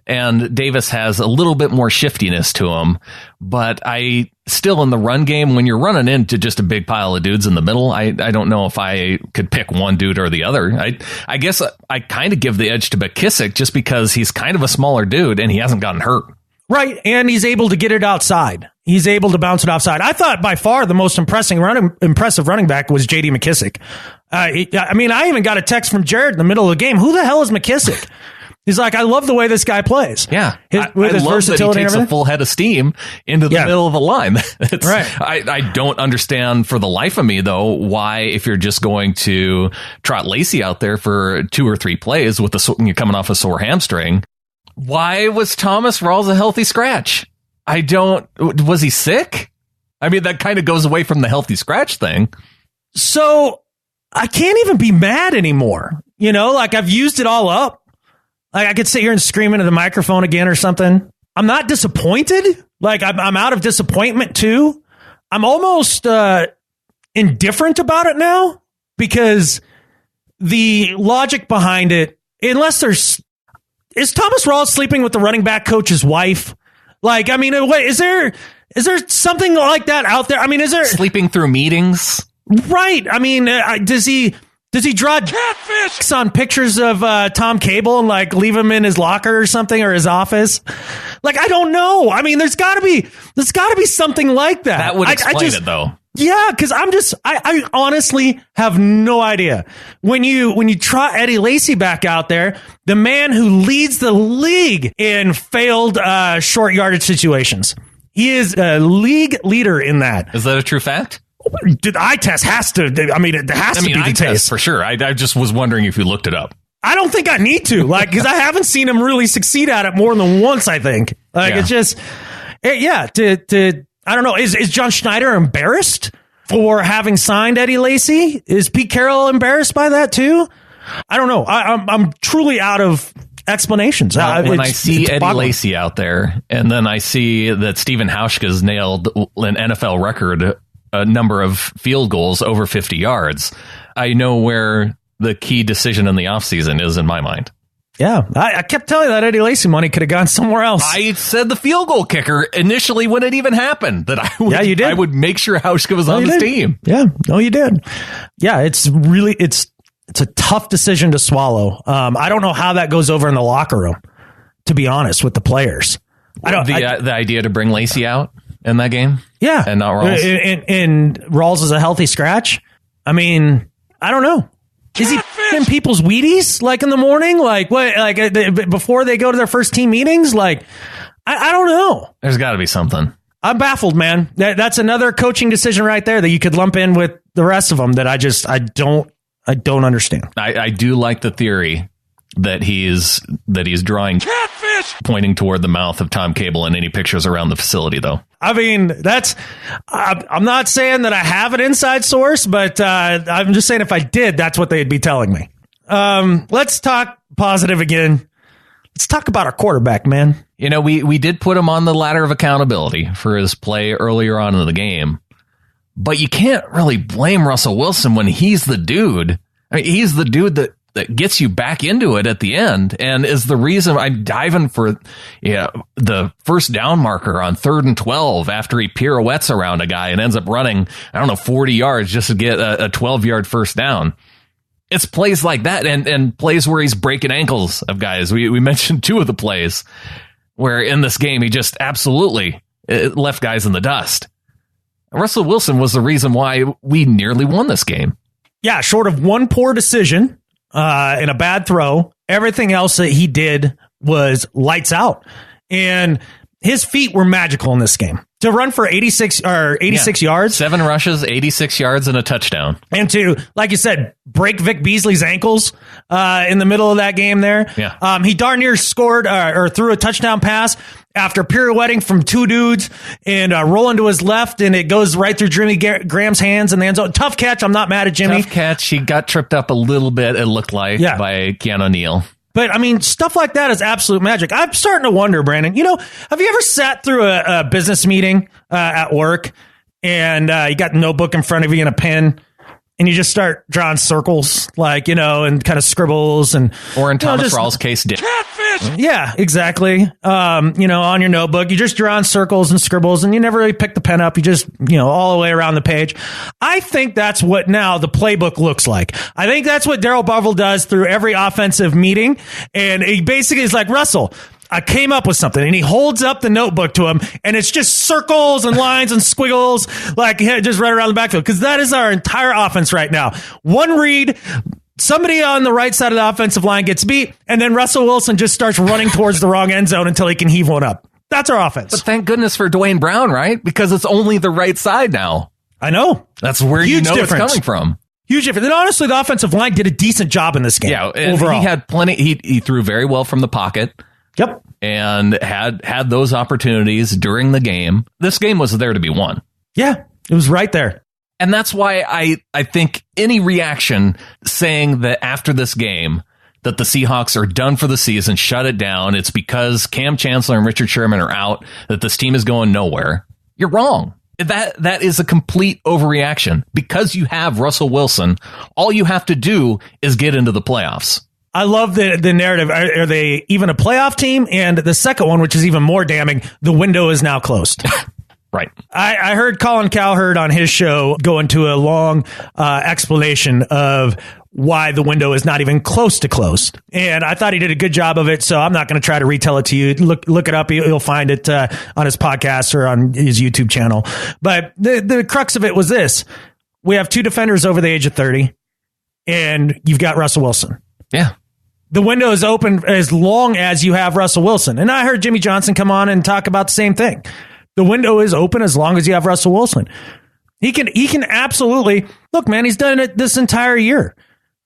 and Davis has a little bit more shiftiness to him. But I still, in the run game, when you're running into just a big pile of dudes in the middle, I don't know if I could pick one dude or the other. I guess I kind of give the edge to McKissick just because he's kind of a smaller dude and he hasn't gotten hurt. Right, and he's able to get it outside. He's able to bounce it outside. I thought by far the most impressive running back was J.D. McKissick. I even got a text from Jared in the middle of the game. Who the hell is McKissick? He's like, I love the way this guy plays. Yeah, with his love versatility, that he takes a full head of steam into the middle of the line. Right. I don't understand for the life of me, though, why, if you're just going to trot Lacy out there for 2 or 3 plays with you're coming off a sore hamstring, why was Thomas Rawls a healthy scratch? Was he sick? I mean, that kind of goes away from the healthy scratch thing. So I can't even be mad anymore. I've used it all up. Like I could sit here and scream into the microphone again or something. I'm not disappointed. Like I'm out of disappointment too. I'm almost indifferent about it now because the logic behind it, is Thomas Rawls sleeping with the running back coach's wife? Like, I mean, is there something like that out there? I mean, is there sleeping through meetings? Right. I mean, does he draw catfish on pictures of Tom Cable and like leave him in his locker or something or his office? Like, I don't know. I mean, there's got to be something like that. That would explain it though. Yeah, because I honestly have no idea. When you trot Eddie Lacy back out there, the man who leads the league in failed short yardage situations, he is a league leader in that. Is that a true fact? The eye test has to. I mean, it has to be the case for sure. I just was wondering if you looked it up. I don't think I need to, because I haven't seen him really succeed at it more than once. I think It's just, I don't know. Is John Schneider embarrassed for having signed Eddie Lacy? Is Pete Carroll embarrassed by that too? I don't know. I'm truly out of explanations. When I see Eddie Lacy out there, and then I see that Stephen Hauschka's nailed an NFL record number of field goals over 50 yards, I know where the key decision in the offseason is in my mind. Yeah, I kept telling you that Eddie Lacy money could have gone somewhere else. I said the field goal kicker initially when it even happened that you did. I would make sure Hauschka was on his team. Yeah, no, you did. Yeah, it's a tough decision to swallow. I don't know how that goes over in the locker room, to be honest, with the players. The idea to bring Lacy out in that game, yeah, and not Rawls, and Rawls is a healthy scratch. I mean, I don't know. Is he in people's Wheaties like in the morning? Like what? Like before they go to their first team meetings? Like I don't know. There's got to be something. I'm baffled, man. That's another coaching decision right there that you could lump in with the rest of them that I don't understand. I do like the theory that he's drawing catfish, pointing toward the mouth of Tom Cable in any pictures around the facility, though. I mean, I'm not saying that I have an inside source, but I'm just saying if I did, that's what they'd be telling me. Let's talk positive again. Let's talk about our quarterback, man. We did put him on the ladder of accountability for his play earlier on in the game, but you can't really blame Russell Wilson when he's the dude. I mean, he's the dude that gets you back into it at the end and is the reason I'm diving for the first down marker on 3rd and 12 after he pirouettes around a guy and ends up running, 40 yards just to get a 12-yard first down. It's plays like that and plays where he's breaking ankles of guys. We mentioned 2 of the plays where in this game he just absolutely left guys in the dust. Russell Wilson was the reason why we nearly won this game. Yeah, short of one poor decision and a bad throw, everything else that he did was lights out. And his feet were magical in this game. to run for 86 yards. 7 rushes, 86 yards, and a touchdown. And to, like you said, break Vic Beasley's ankles in the middle of that game there. Yeah. He darn near scored or threw a touchdown pass after pirouetting from 2 dudes and rolling to his left, and it goes right through Jimmy Graham's hands in the end zone. Tough catch. I'm not mad at Jimmy. Tough catch. He got tripped up a little bit, it looked like, by Keanu Neal. But, I mean, stuff like that is absolute magic. I'm starting to wonder, Brandon, have you ever sat through a business meeting at work and you got a notebook in front of you and a pen and you just start drawing circles, and kind of scribbles or in Thomas Rawls' case, Catfish! Yeah, exactly. On your notebook, you just draw in circles and scribbles and you never really pick the pen up. You just, all the way around the page. I think that's what now the playbook looks like. I think that's what Darryl Bevell does through every offensive meeting. And he basically is like, Russell, I came up with something, and he holds up the notebook to him, and it's just circles and lines and squiggles, just right around the backfield, because that is our entire offense right now. One read, somebody on the right side of the offensive line gets beat, and then Russell Wilson just starts running towards the wrong end zone until he can heave one up. That's our offense. But thank goodness for Dwayne Brown, right? Because it's only the right side now. I know. That's where Huge it's difference. coming from. Huge difference. And honestly, the offensive line did a decent job in this game. Yeah, and overall. he had plenty. He threw very well from the pocket. Yep. And had those opportunities during the game. This game was there to be won. Yeah, it was right there. And that's why I think any reaction saying that after this game that the Seahawks are done for the season, shut it down, it's because Cam Chancellor and Richard Sherman are out, that this team is going nowhere. You're wrong. That is a complete overreaction. Because you have Russell Wilson, all you have to do is get into the playoffs. I love the narrative. Are they even a playoff team? And the second one, which is even more damning, the window is now closed. Right. I heard Colin Cowherd on his show go into a long explanation of why the window is not even close to closed. And I thought he did a good job of it, so I'm not going to try to retell it to you. Look it up. You'll find it on his podcast or on his YouTube channel. But the crux of it was this. We have 2 defenders over the age of 30, and you've got Russell Wilson. Yeah. The window is open as long as you have Russell Wilson. And I heard Jimmy Johnson come on and talk about the same thing. The window is open as long as you have Russell Wilson. He can absolutely look, man, he's done it this entire year.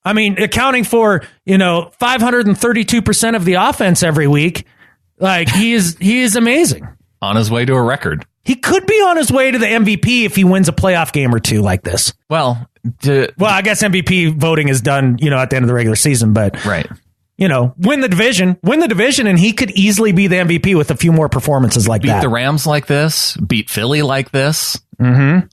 I mean, accounting for, 532% of the offense every week. He is amazing. On his way to a record. He could be on his way to the MVP if he wins a playoff game or 2 like this. Well, I guess MVP voting is done, at the end of the regular season, but right. Win the division, and he could easily be the MVP with a few more performances like that. Beat the Rams like this, beat Philly like this. Mm-hmm.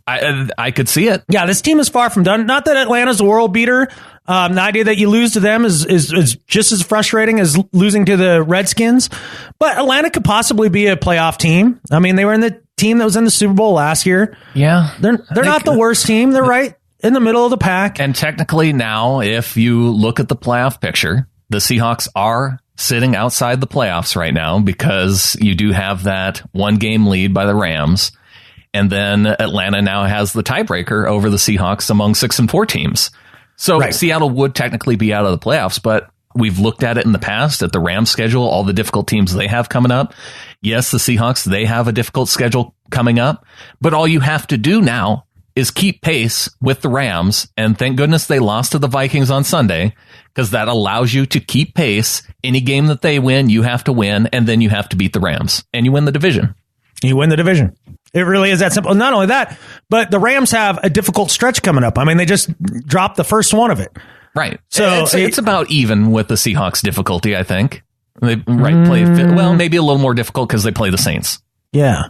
I could see it. Yeah, this team is far from done. Not that Atlanta's a world beater. The idea that you lose to them is just as frustrating as losing to the Redskins. But Atlanta could possibly be a playoff team. I mean, they were in the team that was in the Super Bowl last year. Yeah. They're not the worst team. They're right in the middle of the pack. And technically now, if you look at the playoff picture, the Seahawks are sitting outside the playoffs right now because you do have that 1-game lead by the Rams. And then Atlanta now has the tiebreaker over the Seahawks among 6 and 4 teams. So right. Seattle would technically be out of the playoffs, but we've looked at it in the past at the Rams schedule, all the difficult teams they have coming up. Yes, the Seahawks, they have a difficult schedule coming up, but all you have to do now is keep pace with the Rams. And thank goodness they lost to the Vikings on Sunday, because that allows you to keep pace. Any game that they win, you have to win, and then you have to beat the Rams, and you win the division. You win the division. It really is that simple. Not only that, but the Rams have a difficult stretch coming up. I mean, they just dropped the first one of it. Right. So it's about even with the Seahawks difficulty, I think. They play maybe a little more difficult because they play the Saints. Yeah.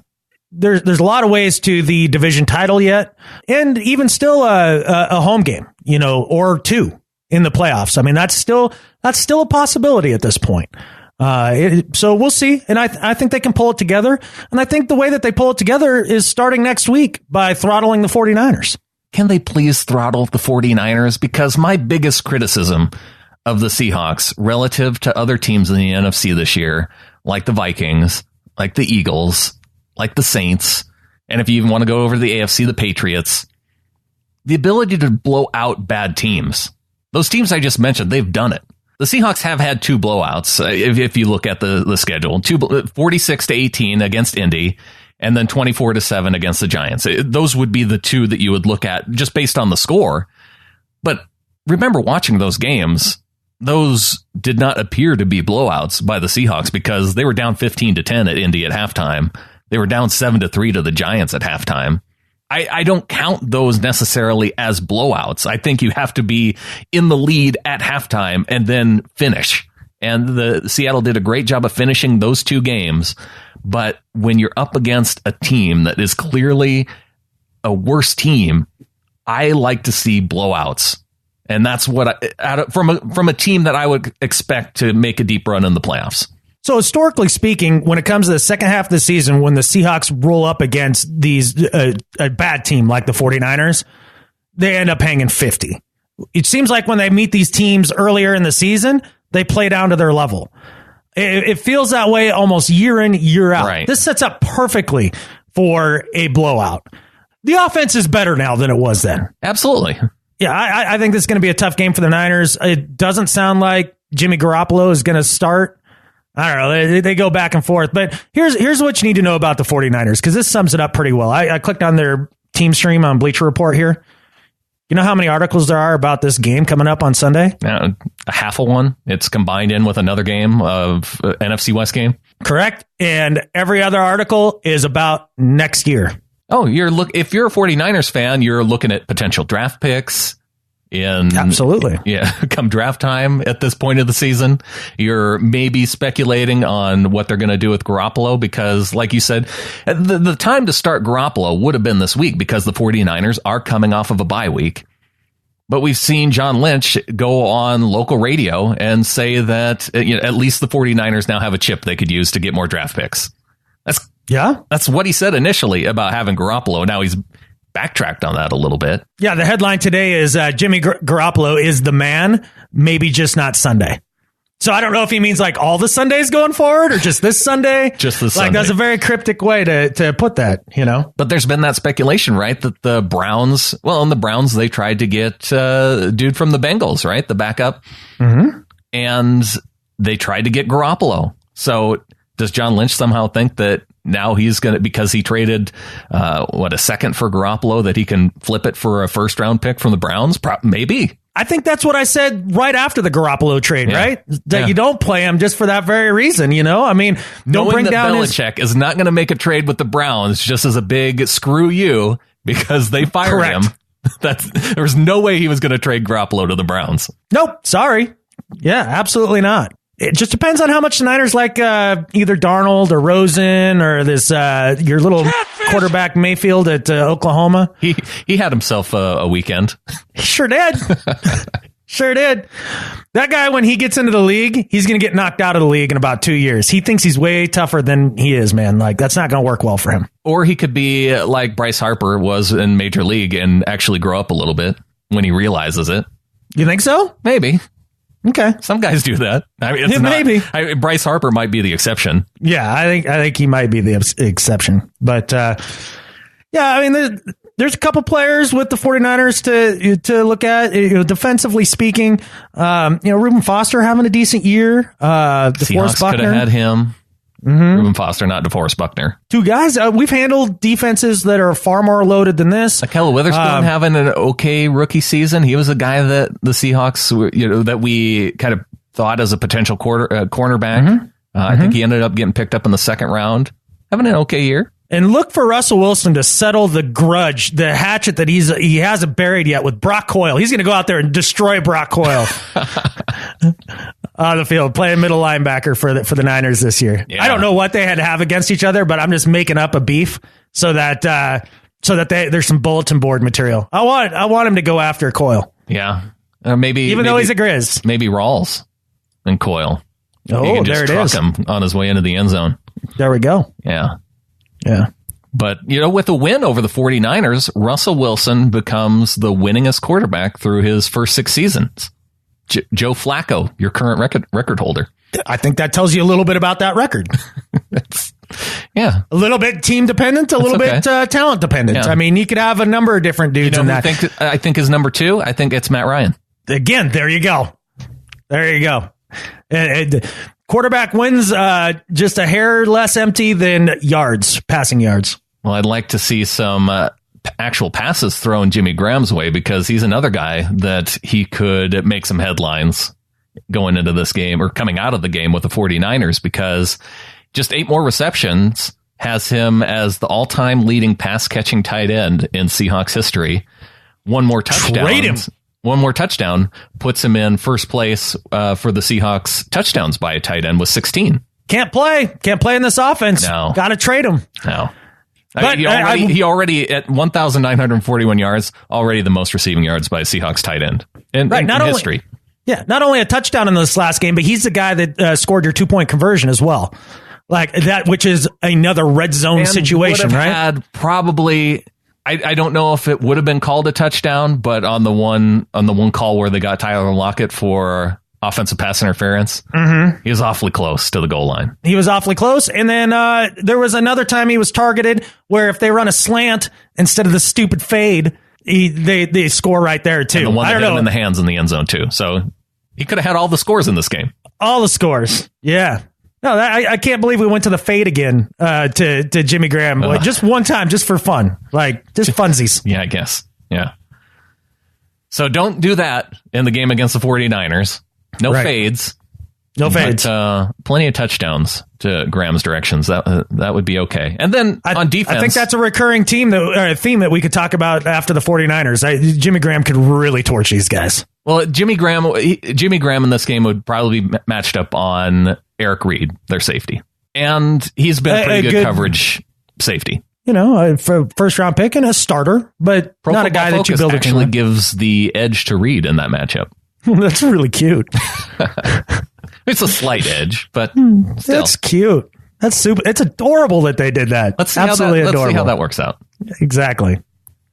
There's a lot of ways to the division title yet, and even still a home game, or 2 in the playoffs. I mean, that's still a possibility at this point. So we'll see. And I think they can pull it together. And I think the way that they pull it together is starting next week by throttling the 49ers. Can they please throttle the 49ers? Because my biggest criticism of the Seahawks relative to other teams in the NFC this year, like the Vikings, like the Eagles, like the Saints, and if you even want to go over to the AFC, the Patriots, the ability to blow out bad teams. Those teams I just mentioned, they've done it. The Seahawks have had 2 blowouts, if you look at the schedule. 46-18 against Indy, and then 24-7 against the Giants. Those would be the two that you would look at just based on the score. But remember, watching those games, those did not appear to be blowouts by the Seahawks because they were down 15-10 at Indy at halftime. They were down 7-3 to the Giants at halftime. I don't count those necessarily as blowouts. I think you have to be in the lead at halftime and then finish. And the Seattle did a great job of finishing those two games. But when you're up against a team that is clearly a worse team, I like to see blowouts. And that's what from a team that I would expect to make a deep run in the playoffs. So historically speaking, when it comes to the second half of the season, when the Seahawks roll up against a bad team like the 49ers, they end up hanging 50. It seems like when they meet these teams earlier in the season, they play down to their level. It feels that way almost year in, year out. Right. This sets up perfectly for a blowout. The offense is better now than it was then. Absolutely. Yeah, I think this is going to be a tough game for the Niners. It doesn't sound like Jimmy Garoppolo is going to start. I don't know. They go back and forth. But here's what you need to know about the 49ers, because this sums it up pretty well. I clicked on their team stream on Bleacher Report here. You know how many articles there are about this game coming up on Sunday? A half of one. It's combined in with another game of NFC West game. Correct. And every other article is about next year. Oh, if you're a 49ers fan, you're looking at potential draft picks. Absolutely. Yeah, come draft time at this point of the season, you're maybe speculating on what they're going to do with Garoppolo because, like you said, the time to start Garoppolo would have been this week because the 49ers are coming off of a bye week. But we've seen John Lynch go on local radio and say that at least the 49ers now have a chip they could use to get more draft picks. That's what he said initially about having Garoppolo. Now he's backtracked on that a little bit. Yeah, the headline today is Jimmy Garoppolo is the man, maybe just not Sunday. So I don't know if he means like all the Sundays going forward or just this Sunday. Just this Sunday. That's a very cryptic way to put that, But there's been that speculation, right? That the Browns, they tried to get dude from the Bengals, right? The backup. Mm-hmm. And they tried to get Garoppolo. So does John Lynch somehow think that now he's going to, because he traded, a second for Garoppolo, that he can flip it for a first round pick from the Browns? Maybe. I think that's what I said right after the Garoppolo trade, right? That you don't play him just for that very reason, I mean, don't bring down Belichick is not going to make a trade with the Browns just as a big screw you because they fired him. There was no way he was going to trade Garoppolo to the Browns. Nope. Sorry. Yeah, absolutely not. It just depends on how much the Niners like either Darnold or Rosen or this your little quarterback Mayfield at Oklahoma. He had himself a weekend. He sure did. Sure did. That guy, when he gets into the league, he's going to get knocked out of the league in about 2 years. He thinks he's way tougher than he is, man. Like, that's not going to work well for him. Or he could be like Bryce Harper was in Major League and actually grow up a little bit when he realizes it. You think so? Maybe. Okay. Some guys do that. I mean, maybe. Bryce Harper might be the exception. Yeah, I think he might be the exception. But, I mean, there's a couple players with the 49ers to look at, defensively speaking. Reuben Foster having a decent year. DeForest Buckner. Could have had him. Mm-hmm. Reuben Foster, not DeForest Buckner. Two guys. We've handled defenses that are far more loaded than this. Ahkello Witherspoon having an okay rookie season. He was a guy that the Seahawks, that we kind of thought as a potential cornerback. Mm-hmm. I think he ended up getting picked up in the second round. Having an okay year. And look for Russell Wilson to settle the grudge, the hatchet that he hasn't buried yet with Brock Coyle. He's going to go out there and destroy Brock Coyle on the field, playing middle linebacker for the Niners this year. Yeah. I don't know what they had to have against each other, but I'm just making up a beef so that there's some bulletin board material. I want him to go after Coyle. Yeah, maybe though he's a Grizz, maybe Rawls and Coyle. Oh, there it is. Him on his way into the end zone. There we go. Yeah. Yeah. But, with a win over the 49ers, Russell Wilson becomes the winningest quarterback through his first 6 seasons. Joe Flacco, your current record holder. I think that tells you a little bit about that record. Yeah. A little bit team dependent, a little bit talent dependent. Yeah. I mean, you could have a number of different dudes in that. I think is number 2. I think it's Matt Ryan. Again, there you go. There you go. Quarterback wins just a hair less empty than yards, passing yards. Well, I'd like to see some actual passes thrown Jimmy Graham's way, because he's another guy that he could make some headlines going into this game or coming out of the game with the 49ers, because just 8 more receptions has him as the all-time leading pass-catching tight end in Seahawks history. One more touchdown puts him in first place for the Seahawks touchdowns by a tight end with 16. Can't play in this offense. No. Got to trade him. No. But he already at 1,941 yards, already the most receiving yards by a Seahawks tight end in history. Not only a touchdown in this last game, but he's the guy that scored your 2-point conversion as well. Like that, which is another red zone situation, right? Had probably, I don't know if it would have been called a touchdown, but on the one call where they got Tyler Lockett for offensive pass interference, he was awfully close to the goal line. He was awfully close. And then there was another time he was targeted where if they run a slant instead of the stupid fade, they score right there too. And the one that hit him in the hands in the end zone too. So he could have had all the scores in this game. All the scores. Yeah. No, I can't believe we went to the fade again to Jimmy Graham. Like, just one time, just for fun. Like, just funsies. Yeah, I guess. Yeah. So don't do that in the game against the 49ers. No fades. No fades. But, plenty of touchdowns to Graham's directions. That would be okay. And then on defense, I think that's a recurring theme that we could talk about after the 49ers. Jimmy Graham could really torch these guys. Well, Jimmy Graham in this game would probably be matched up on Eric Reed, their safety. And he's been pretty good coverage safety. You know, for first round pick and a starter, but not a guy that you build a team actually gives the edge to Reed in that matchup. That's really cute. It's a slight edge, but still. That's cute. That's super. It's adorable that they did that. Let's see adorable. Let's see how that works out. Exactly.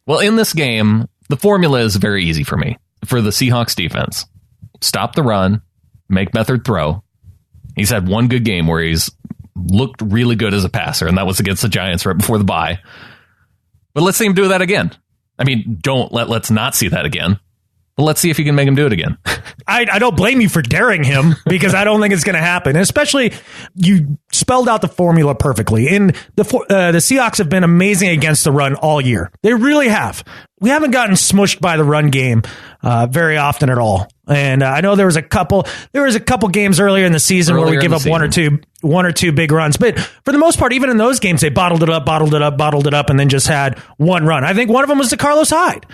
Well, in this game, the formula is very easy for me. For the Seahawks defense, stop the run, make Beathard throw. He's had one good game where he's looked really good as a passer, and that was against the Giants right before the bye. But let's see him do that again. I mean, let's not see that again. But let's see if you can make him do it again. I don't blame you for daring him, because I don't think it's going to happen. And especially, you spelled out the formula perfectly. And the Seahawks have been amazing against the run all year. They really have. We haven't gotten smushed by the run game very often at all. And I know there was a couple games earlier in the season where we give up one or two big runs. But for the most part, even in those games, they bottled it up, and then just had one run. I think one of them was to Carlos Hyde.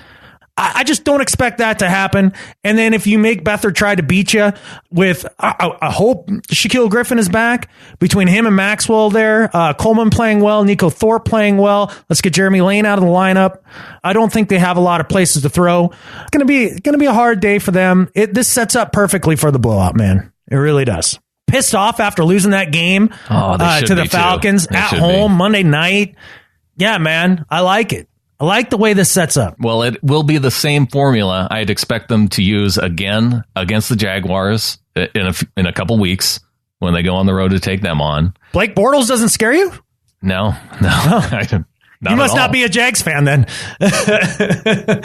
I just don't expect that to happen. And then if you make Beathard try to beat you with, I hope Shaquille Griffin is back. Between him and Maxwell there, Coleman playing well, Nico Thorpe playing well. Let's get Jeremy Lane out of the lineup. I don't think they have a lot of places to throw. It's gonna be a hard day for them. This sets up perfectly for the blowout, man. It really does. Pissed off after losing that game to the Falcons at home Monday night. Yeah, man, I like it. I like the way this sets up. Well, it will be the same formula I'd expect them to use again against the Jaguars in a couple weeks when they go on the road to take them on. Blake Bortles doesn't scare you? No. You must not be a Jags fan then. The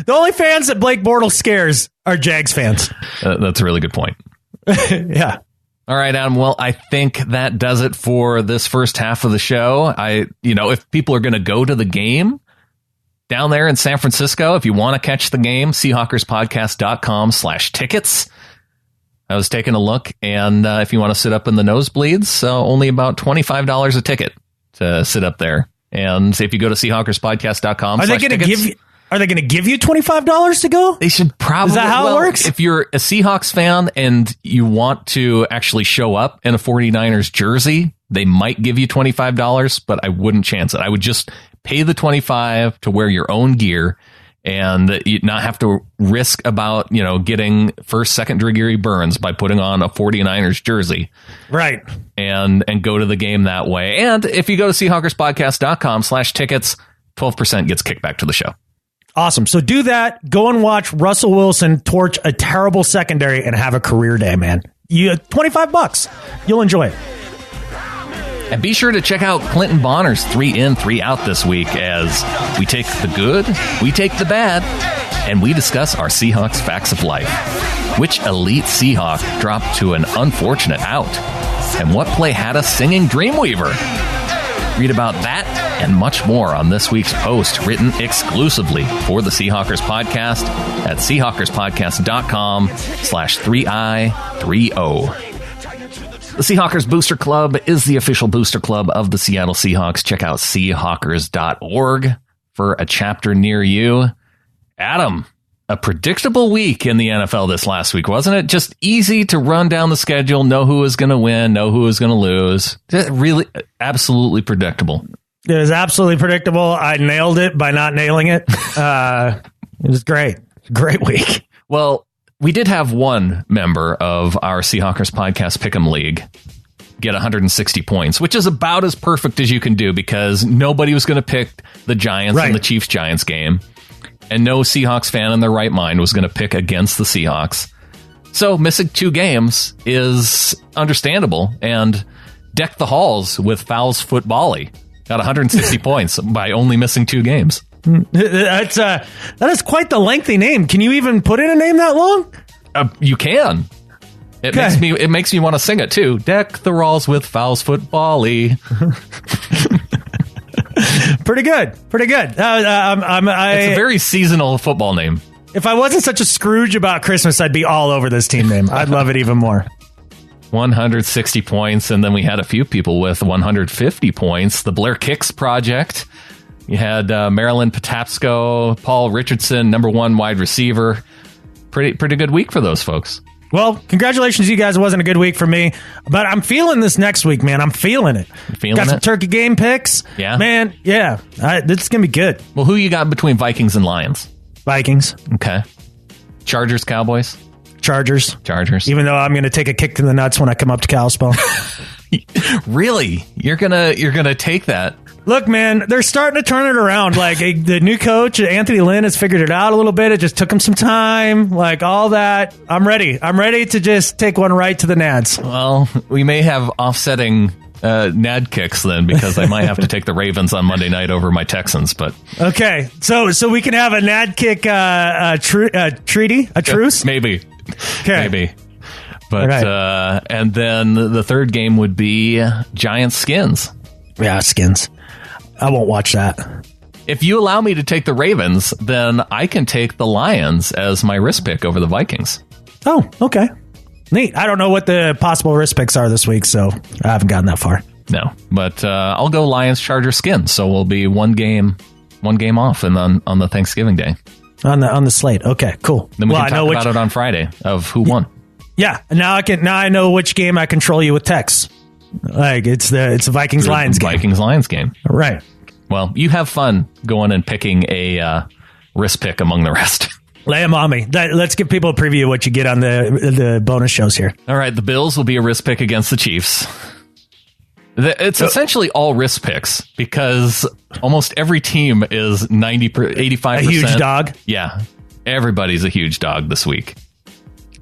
only fans that Blake Bortles scares are Jags fans. That's a really good point. Yeah. All right, Adam. Well, I think that does it for this first half of the show. If people are going to go to the game down there in San Francisco, if you want to catch the game, Seahawkerspodcast.com/tickets. I was taking a look, and if you want to sit up in the nosebleeds, only about $25 a ticket to sit up there. And if you go to Seahawkerspodcast.com, are they going to give you $25 to go? They should probably. Is that how it works? If you're a Seahawks fan and you want to actually show up in a 49ers jersey, they might give you $25, but I wouldn't chance it. I would just pay the $25 to wear your own gear and you not have to risk about, getting first, second degree burns by putting on a 49ers jersey. Right. And go to the game that way. And if you go to Seahawkerspodcast.com/tickets, 12% gets kicked back to the show. Awesome. So do that. Go and watch Russell Wilson torch a terrible secondary and have a career day, man. You $25. You'll enjoy it. And be sure to check out Clinton Bonner's 3 In, 3 Out this week as we take the good, we take the bad, and we discuss our Seahawks facts of life. Which elite Seahawk dropped to an unfortunate out? And what play had us singing Dreamweaver? Read about that and much more on this week's post, written exclusively for the Seahawkers Podcast at seahawkerspodcast.com/3i30. The Seahawkers Booster Club is the official booster club of the Seattle Seahawks. Check out seahawkers.org for a chapter near you. Adam, a predictable week in the NFL this last week, wasn't it? Just easy to run down the schedule, know who was going to win, know who was going to lose. Really, absolutely predictable. It was absolutely predictable. I nailed it by not nailing it. It was great. Great week. Well, we did have one member of our Seahawkers Podcast Pick'em League get 160 points, which is about as perfect as you can do because nobody was going to pick the Giants in the Chiefs-Giants game. And no Seahawks fan in their right mind was going to pick against the Seahawks. So missing 2 games is understandable. And deck the halls with Fowls Footbally. Got 160 points by only missing 2 games. That is quite the lengthy name. Can you even put in a name that long? You can. It makes me want to sing it too. Deck the Rawls with Fowls Footbally. Pretty good. It's a very seasonal football name. If I wasn't such a Scrooge about Christmas, I'd be all over this team name. I'd love it even more. 160 points, and then we had a few people with 150 points. The Blair Kicks Project. You had Marilyn Patapsco, Paul Richardson, number 1 wide receiver. Pretty good week for those folks. Well, congratulations, you guys. It wasn't a good week for me, but I'm feeling this next week, man. I'm feeling it. Got some turkey game picks. Yeah. Man, yeah. This is going to be good. Well, who you got between Vikings and Lions? Vikings. Okay. Chargers, Cowboys? Chargers. Even though I'm going to take a kick to the nuts when I come up to Kalispell. Really? You're gonna take that? Look, man, they're starting to turn it around. Like the new coach, Anthony Lynn, has figured it out a little bit. It just took him some time. Like all that. I'm ready to just take one right to the nads. Well, we may have offsetting nad kicks then, because I might have to take the Ravens on Monday night over my Texans. But okay, so we can have a nad kick truce, maybe. Okay. Maybe. But right. And then the third game would be Giants Skins. Yeah, Skins. I won't watch that. If you allow me to take the Ravens, then I can take the Lions as my risk pick over the Vikings. Oh, okay. Neat. I don't know what the possible risk picks are this week, so I haven't gotten that far. No, but I'll go Lions, Chargers, Skins. So we'll be one game off, and then on the Thanksgiving day on the slate. Okay, cool. Then we can talk about it on Friday of who won. Yeah, now I know which game I control you with Tex. Like it's the Vikings Lions game. Vikings Lions game. Right. Well, you have fun going and picking a risk pick among the rest. Lay them on me. Let's give people a preview of what you get on the bonus shows here. All right, the Bills will be a risk pick against the Chiefs. It's essentially all risk picks because almost every team is 85%. A huge dog? Yeah. Everybody's a huge dog this week.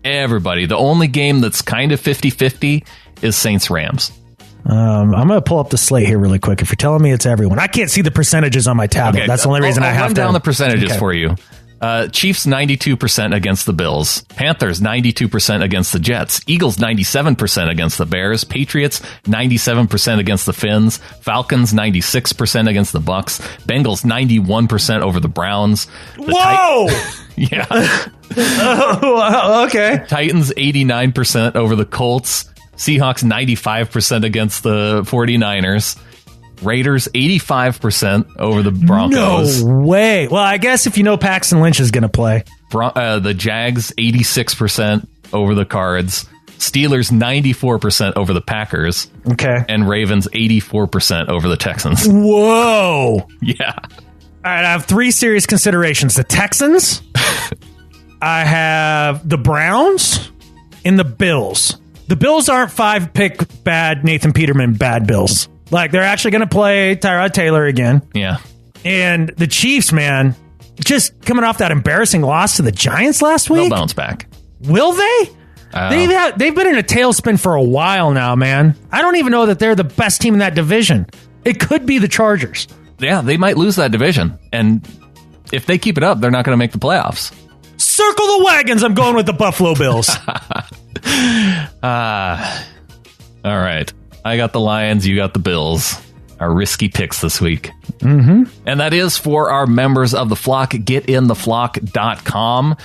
Everybody. The only game that's kind of 50-50 is Saints-Rams. I'm going to pull up the slate here really quick. If you're telling me it's everyone. I can't see the percentages on my tablet. Okay, that's the only reason I have to. I'll run down the percentages for you. Chiefs 92% against the Bills. Panthers 92% against the Jets. Eagles 97% against the Bears. Patriots 97% against the Finns. Falcons 96% against the Bucks. Bengals 91% over the Browns. Whoa! Yeah. Oh, okay. Titans 89% over the Colts. Seahawks 95% against the 49ers. Raiders 85% over the Broncos. No way. Well, I guess if you know Paxton Lynch is going to play. The Jags 86% over the Cards. Steelers 94% over the Packers. Okay. And Ravens 84% over the Texans. Whoa. Yeah. All right, I have 3 serious considerations. The Texans, I have the Browns, and the Bills. The Bills aren't 5-pick bad Nathan Peterman bad Bills. Like, they're actually going to play Tyrod Taylor again. Yeah. And the Chiefs, man, just coming off that embarrassing loss to the Giants last week. They'll bounce back. Will they? They've been in a tailspin for a while now, man. I don't even know that they're the best team in that division. It could be the Chargers. Yeah, they might lose that division. And If they keep it up, they're not going to make the playoffs. Circle the wagons. I'm going with the Buffalo Bills. All right. I got the Lions. You got the Bills. Our risky picks this week. Mm-hmm. And that is for our members of the flock. GetInTheFlock.com.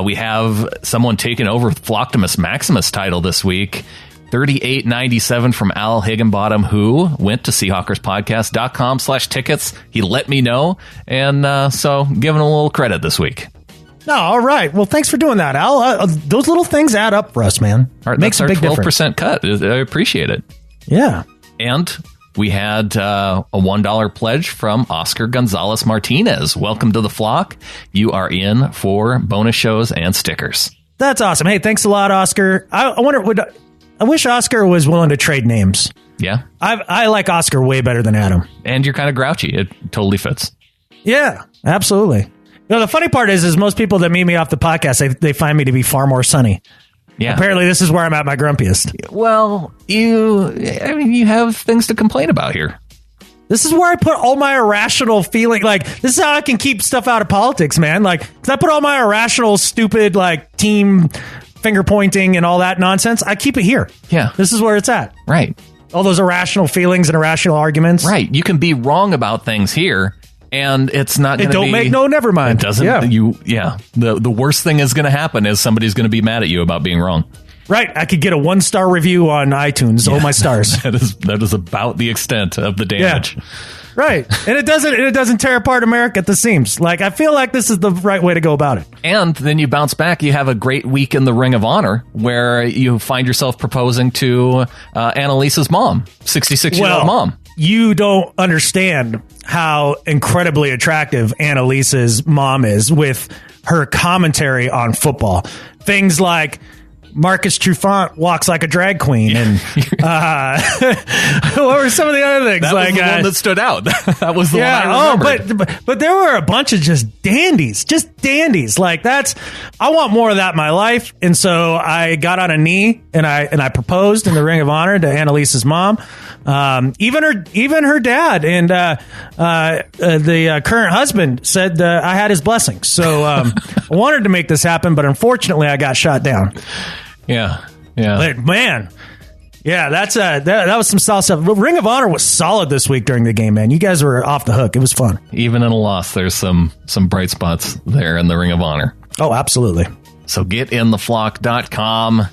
We have someone taking over Flocktimus Maximus title this week. $38.97 from Al Higginbottom, who went to SeahawkersPodcast.com/tickets. He let me know. And so giving him a little credit this week. No, all right. Well, thanks for doing that, Al. Those little things add up for us, man. All right, makes a big difference. 12% cut. I appreciate it. Yeah. And we had a $1 pledge from Oscar Gonzalez Martinez. Welcome to the flock. You are in for bonus shows and stickers. That's awesome. Hey, thanks a lot, Oscar. I wonder, I wish Oscar was willing to trade names. Yeah. I like Oscar way better than Adam. And you're kind of grouchy. It totally fits. Yeah, absolutely. You know, the funny part is most people that meet me off the podcast, they find me to be far more sunny. Yeah. Apparently, this is where I'm at my grumpiest. Well, you have things to complain about here. This is where I put all my irrational feeling. Like, this is how I can keep stuff out of politics, man. Like, 'cause I put all my irrational, stupid, like, team finger pointing and all that nonsense. I keep it here. Yeah. This is where it's at. Right. All those irrational feelings and irrational arguments. Right. You can be wrong about things here. And it's not going to be... It don't make no never mind. It doesn't... Yeah. The worst thing is going to happen is somebody's going to be mad at you about being wrong. Right. I could get a 1-star review on iTunes. Oh, my stars. That is about the extent of the damage. Yeah. Right. And it doesn't tear apart America at the seams. Like, I feel like this is the right way to go about it. And then you bounce back. You have a great week in the Ring of Honor where you find yourself proposing to Annalise's mom, 66-year-old mom. You don't understand how incredibly attractive Annalise's mom is with her commentary on football. Things like Marcus Trufant walks like a drag queen. And what were some of the other things? That was the one that stood out. That was the one I remembered. But there were a bunch of just dandies. Like, I want more of that in my life. And so I got on a knee and I proposed in the Ring of Honor to Annalise's mom. Even her dad and the current husband said I had his blessing. So I wanted to make this happen, but unfortunately I got shot down. Yeah. But, man. Yeah, that was some solid stuff. Ring of Honor was solid this week during the game, man. You guys were off the hook. It was fun. Even in a loss, there's some bright spots there in the Ring of Honor. Oh, absolutely. So GetInTheFlock.com.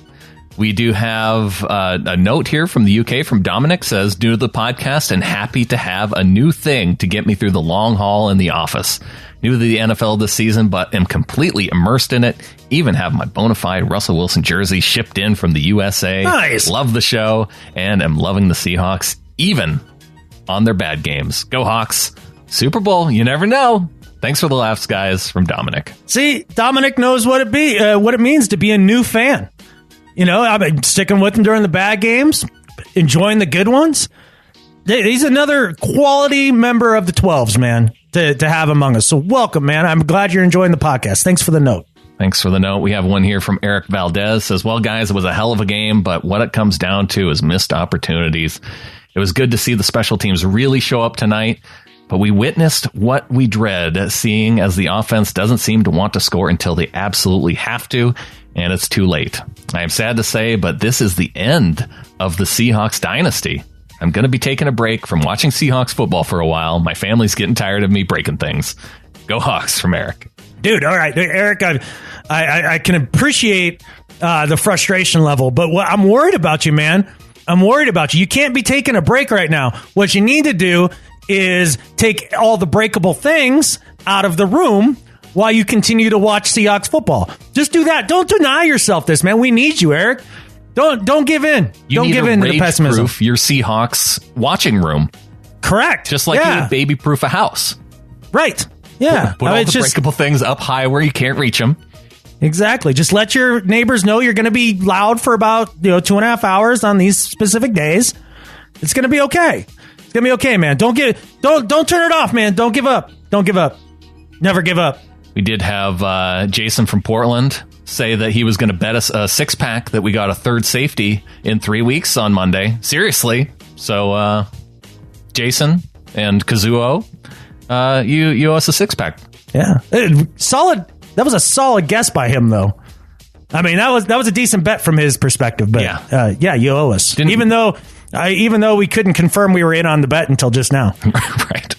We do have a note here from the UK from Dominic, says, new to the podcast and happy to have a new thing to get me through the long haul in the office. New to the NFL this season, but am completely immersed in it. Even have my bona fide Russell Wilson jersey shipped in from the USA. Nice. Love the show and am loving the Seahawks, even on their bad games. Go Hawks. Super Bowl, you never know. Thanks for the laughs, guys, from Dominic. See, Dominic knows what it means to be a new fan. You know, I've been sticking with him during the bad games, enjoying the good ones. He's another quality member of the 12s, man, to have among us. So welcome, man. I'm glad you're enjoying the podcast. Thanks for the note. Thanks for the note. We have one here from Eric Valdez. Says, well, guys, it was a hell of a game, but what it comes down to is missed opportunities. It was good to see the special teams really show up tonight, but we witnessed what we dread, seeing as the offense doesn't seem to want to score until they absolutely have to, and it's too late. I am sad to say, but this is the end of the Seahawks dynasty. I'm going to be taking a break from watching Seahawks football for a while. My family's getting tired of me breaking things. Go Hawks from Eric. Dude, all right. Eric, I can appreciate the frustration level, but I'm worried about you, man. I'm worried about you. You can't be taking a break right now. What you need to do is take all the breakable things out of the room while you continue to watch Seahawks football. Just do that. Don't deny yourself this, man. We need you, Eric. Don't give in. Don't give in to the pessimism. Proof your Seahawks watching room. Correct. Just like you baby proof a house. right. Yeah. Put all the breakable things up high where you can't reach them. Exactly. Just let your neighbors know you're going to be loud for about 2.5 hours on these specific days. It's going to be okay. It's going to be okay, man. Don't turn it off, man. Don't give up. Don't give up. Never give up. We did have Jason from Portland say that he was going to bet us a 6-pack that we got a third safety in 3 weeks on Monday. Seriously. So, Jason and Kazuo, you owe us a 6-pack. Yeah. Solid. That was a solid guess by him, though. I mean, that was a decent bet from his perspective. But yeah, you owe us. Even though we couldn't confirm we were in on the bet until just now. Right.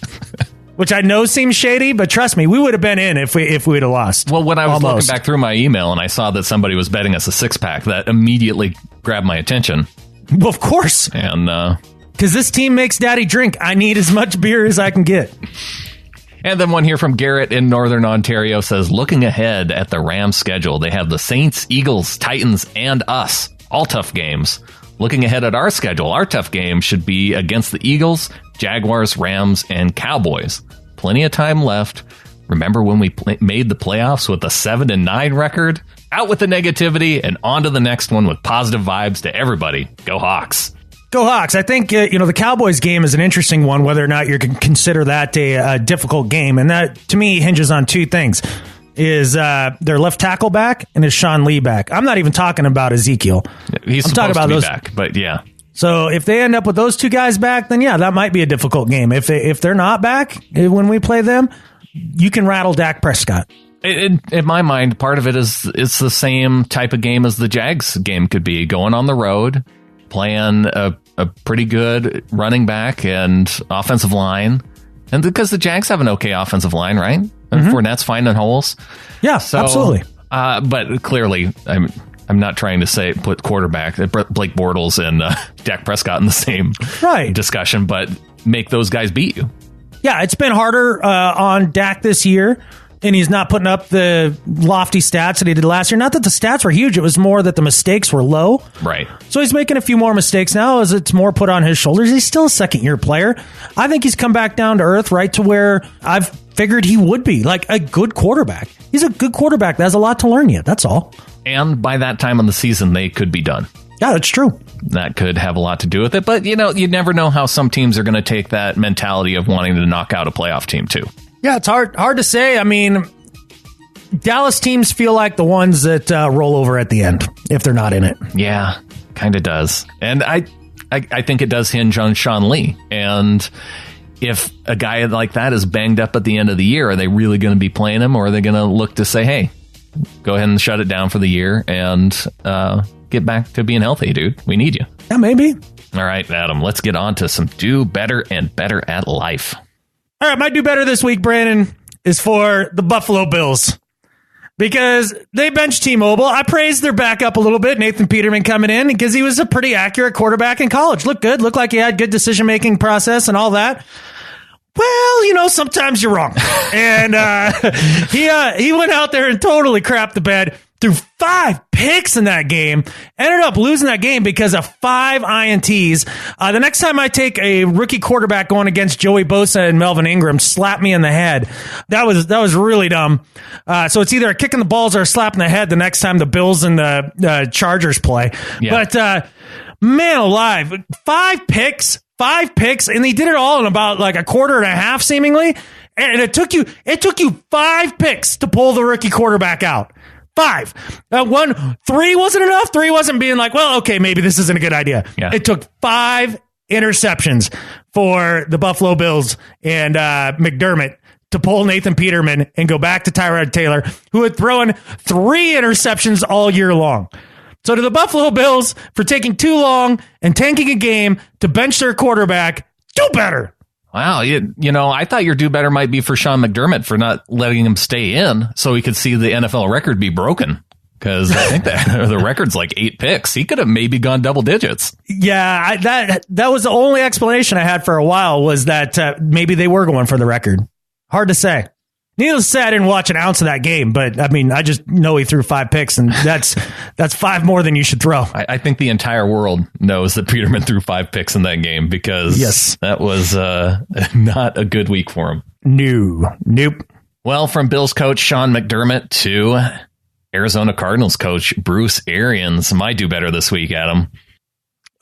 Which I know seems shady, but trust me, we would have been in if we'd have lost. Well, when I was looking back through my email and I saw that somebody was betting us a 6-pack, that immediately grabbed my attention. Well, of course. And because this team makes daddy drink. I need as much beer as I can get. And then one here from Garrett in Northern Ontario says, looking ahead at the Rams schedule, they have the Saints, Eagles, Titans, and us. All tough games. Looking ahead at our schedule, our tough game should be against the Eagles, Jaguars, Rams, and Cowboys. Plenty of time left. Remember when we made the playoffs with a 7-9 record? Out with the negativity and on to the next one with positive vibes to everybody. Go Hawks. Go Hawks. I think, the Cowboys game is an interesting one, whether or not you can consider that a difficult game. And that, to me, hinges on two things. Is their left tackle back and is Sean Lee back? I'm not even talking about Ezekiel. He's supposed to be back, but yeah. So if they end up with those two guys back, then yeah, that might be a difficult game. If they're not back when we play them, you can rattle Dak Prescott. In my mind, part of it is it's the same type of game as the Jags game could be. Going on the road, playing a pretty good running back and offensive line. And because the Jags have an okay offensive line, right? And Fournette's finding holes. Yeah, so, absolutely. But clearly, I'm not trying to put quarterback, Blake Bortles and Dak Prescott in the same discussion, but make those guys beat you. Yeah, it's been harder on Dak this year, and he's not putting up the lofty stats that he did last year. Not that the stats were huge, it was more that the mistakes were low. Right. So he's making a few more mistakes now as it's more put on his shoulders. He's still a second-year player. I think he's come back down to earth right to where I've figured he would be, like a good quarterback. He's a good quarterback that has a lot to learn yet, that's all. And by that time in the season, they could be done. Yeah, that's true. That could have a lot to do with it. But, you never know how some teams are going to take that mentality of wanting to knock out a playoff team, too. Yeah, it's hard to say. I mean, Dallas teams feel like the ones that roll over at the end if they're not in it. Yeah, kind of does. And I think it does hinge on Sean Lee. And if a guy like that is banged up at the end of the year, are they really going to be playing him, or are they going to look to say, hey, go ahead and shut it down for the year and get back to being healthy, dude? We need you. Yeah, maybe. All right, Adam, let's get on to some do better and better at life. All right, my do better this week, Brandon, is for the Buffalo Bills. Because they benched T-Mobile. I praised their backup a little bit, Nathan Peterman coming in, because he was a pretty accurate quarterback in college. Looked good. Looked like he had good decision-making process and all that. Well, sometimes you're wrong. And he went out there and totally crapped the bed. Threw 5 picks in that game. Ended up losing that game because of 5 INTs. The next time I take a rookie quarterback going against Joey Bosa and Melvin Ingram, slap me in the head. That was really dumb. So it's either a kick in the balls or a slap in the head the next time the Bills and the Chargers play. Yeah. But man alive, 5 picks, and he did it all in about like a quarter and a half, seemingly. And it took you 5 picks to pull the rookie quarterback out. 5. 3 wasn't enough. 3 wasn't being like, well, okay, maybe this isn't a good idea. Yeah. It took 5 interceptions for the Buffalo Bills and McDermott to pull Nathan Peterman and go back to Tyrod Taylor, who had thrown 3 interceptions all year long. So to the Buffalo Bills for taking too long and tanking a game to bench their quarterback, do better. Wow, I thought your do better might be for Sean McDermott for not letting him stay in so he could see the NFL record be broken. Because I think that the record's like 8 picks. He could have maybe gone double digits. Yeah, that was the only explanation I had for a while, was that maybe they were going for the record. Hard to say. Needless to say, I didn't watch an ounce of that game, but I mean, I just know he threw 5 picks, and that's 5 more than you should throw. I think the entire world knows that Peterman threw 5 picks in that game, because that was not a good week for him. Nope. Well, from Bills coach Sean McDermott to Arizona Cardinals coach Bruce Arians, my do better this week, Adam.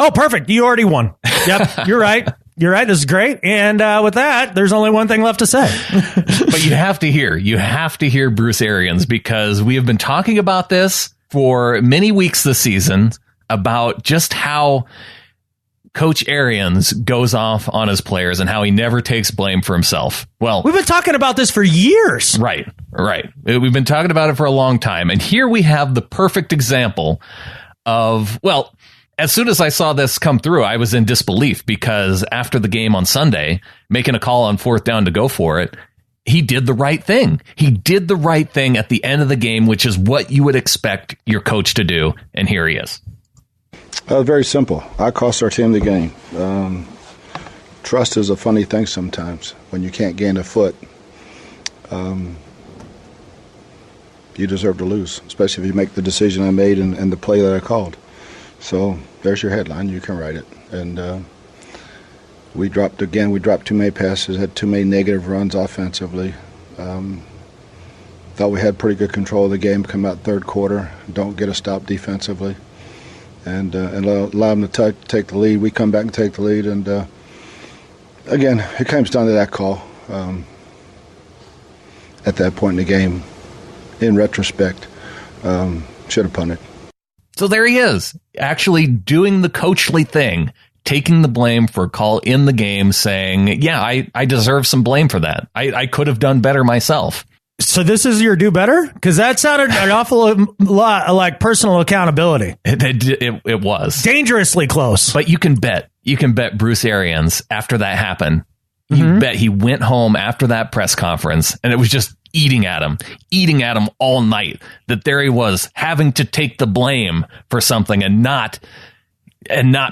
Oh, perfect. You already won. Yep, you're right. You're right. This is great. And with that, there's only one thing left to say. But you have to hear Bruce Arians, because we have been talking about this for many weeks this season, about just how Coach Arians goes off on his players and how he never takes blame for himself. Well, we've been talking about this for years. Right. We've been talking about it for a long time. And here we have the perfect example of, well, as soon as I saw this come through, I was in disbelief because after the game on Sunday, making a call on 4th down to go for it, he did the right thing. He did the right thing at the end of the game, which is what you would expect your coach to do. And here he is. Very simple. I cost our team the game. Trust is a funny thing sometimes when you can't gain a foot. You deserve to lose, especially if you make the decision I made and the play that I called. So there's your headline. You can write it. And we dropped too many passes, had too many negative runs offensively. Thought we had pretty good control of the game, come out third quarter, don't get a stop defensively, and allow them to take the lead. We come back and take the lead, and again, it comes down to that call at that point in the game. In retrospect, should have punted. So there he is, actually doing the coachly thing, taking the blame for a call in the game, saying, yeah, I deserve some blame for that. I could have done better myself. So this is your do better? Because that sounded an awful lot like personal accountability. It was. Dangerously close. But you can bet Bruce Arians, after that happened, you bet he went home after that press conference, and it was just eating at him all night, that there he was having to take the blame for something and not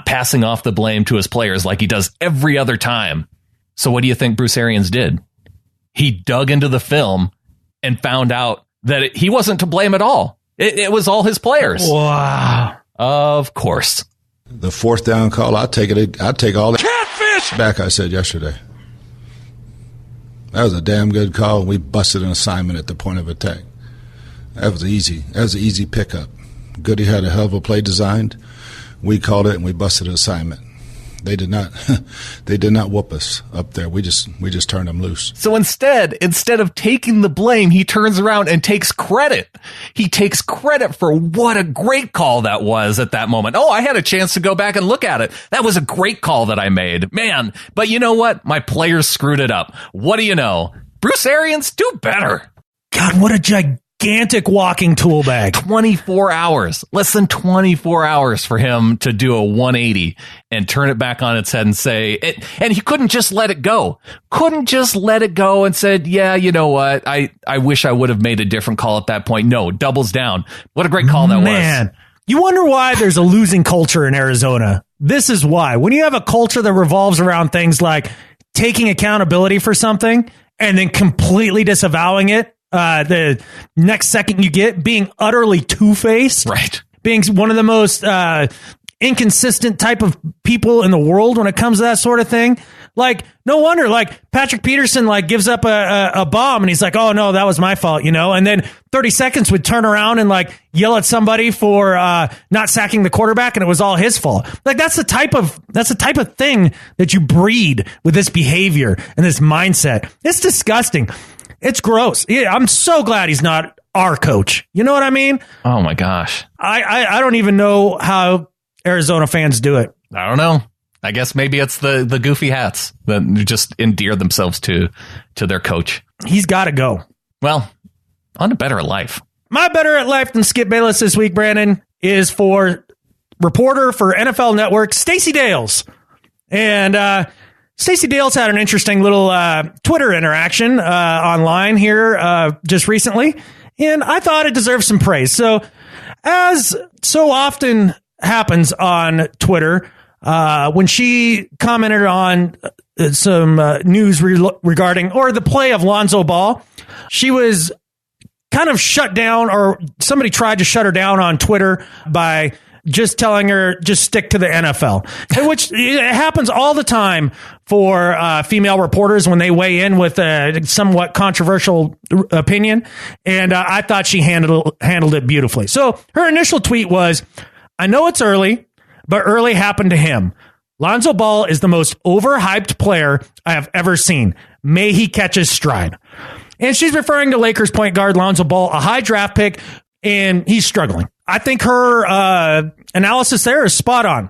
passing off the blame to his players like he does every other time. So what do you think Bruce Arians did? He dug into the film and found out that he wasn't to blame at all. It was all his players. Wow. Of course. The 4th down call, I'd take all the catfish back, I said yesterday. That was a damn good call, and we busted an assignment at the point of attack. That was an easy pickup. Goody had a hell of a play designed. We called it, and we busted an assignment. They did not whoop us up there. We just turned them loose. So instead of taking the blame, he turns around and takes credit. He takes credit for what a great call that was at that moment. Oh, I had a chance to go back and look at it. That was a great call that I made. Man, but you know what? My players screwed it up. What do you know? Bruce Arians, do better. God, what a gigantic walking tool bag. 24 hours, less than 24 hours for him to do a 180 and turn it back on its head and say it. And he couldn't just let it go. And said, yeah, you know what? I wish I would have made a different call at that point. No, doubles down. What a great call that was. Man, you wonder why there's a losing culture in Arizona. This is why. When you have a culture that revolves around things like taking accountability for something and then completely disavowing it, the next second you get, being utterly two-faced, right? Being one of the most inconsistent type of people in the world when it comes to that sort of thing. Like, no wonder, like, Patrick Peterson, like, gives up a bomb and he's like, oh, no, that was my fault, you know? And then 30 seconds would turn around and, like, yell at somebody for not sacking the quarterback and it was all his fault. Like, that's the type of thing that you breed with this behavior and this mindset. It's disgusting. It's gross. Yeah, I'm so glad he's not our coach. You know what I mean? Oh, my gosh. I don't even know how Arizona fans do it. I don't know. I guess maybe it's the goofy hats that just endear themselves to their coach. He's got to go. Well, on to Better at Life. My Better at Life than Skip Bayless this week, Brandon, is for reporter for NFL Network, Stacey Dales. And Stacey Dales had an interesting little Twitter interaction online here just recently, and I thought it deserved some praise. So, as so often happens on Twitter, when she commented on some news regarding or the play of Lonzo Ball, she was kind of shut down, or somebody tried to shut her down on Twitter by just telling her, just stick to the NFL, which it happens all the time for female reporters when they weigh in with a somewhat controversial opinion. And I thought she handled it beautifully. So her initial tweet was, I know it's early, but early happened to him. Lonzo Ball is the most overhyped player I have ever seen. May he catch his stride. And she's referring to Lakers point guard Lonzo Ball, a high draft pick, and he's struggling. I think her analysis there is spot on.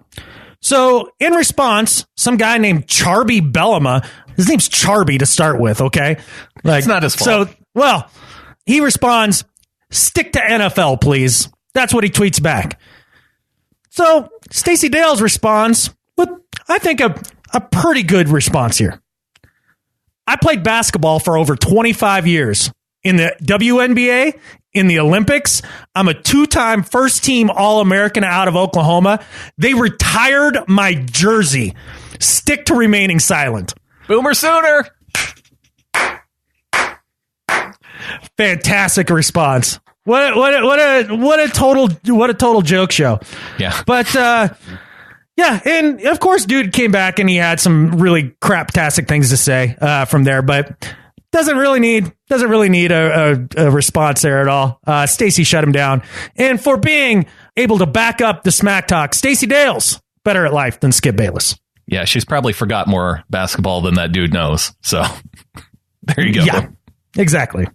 So in response, some guy named Charby Bellama, his name's Charby to start with, okay? Like, it's not his fault. So, well, he responds, stick to NFL, please. That's what he tweets back. So Stacey Dales responds with, I think, a pretty good response here. I played basketball for over 25 years in the WNBA, in the Olympics. I'm a 2-time first-team All-American out of Oklahoma. They retired my jersey. Stick to remaining silent. Boomer Sooner. Fantastic response. What a total joke show. Yeah. But yeah, and of course, dude came back and he had some really craptastic things to say from there, but doesn't really need a response there at all. Stacey shut him down, and for being able to back up the smack talk, Stacey Dales better at life than Skip Bayless. Yeah, she's probably forgot more basketball than that dude knows. So there you go. Yeah, exactly.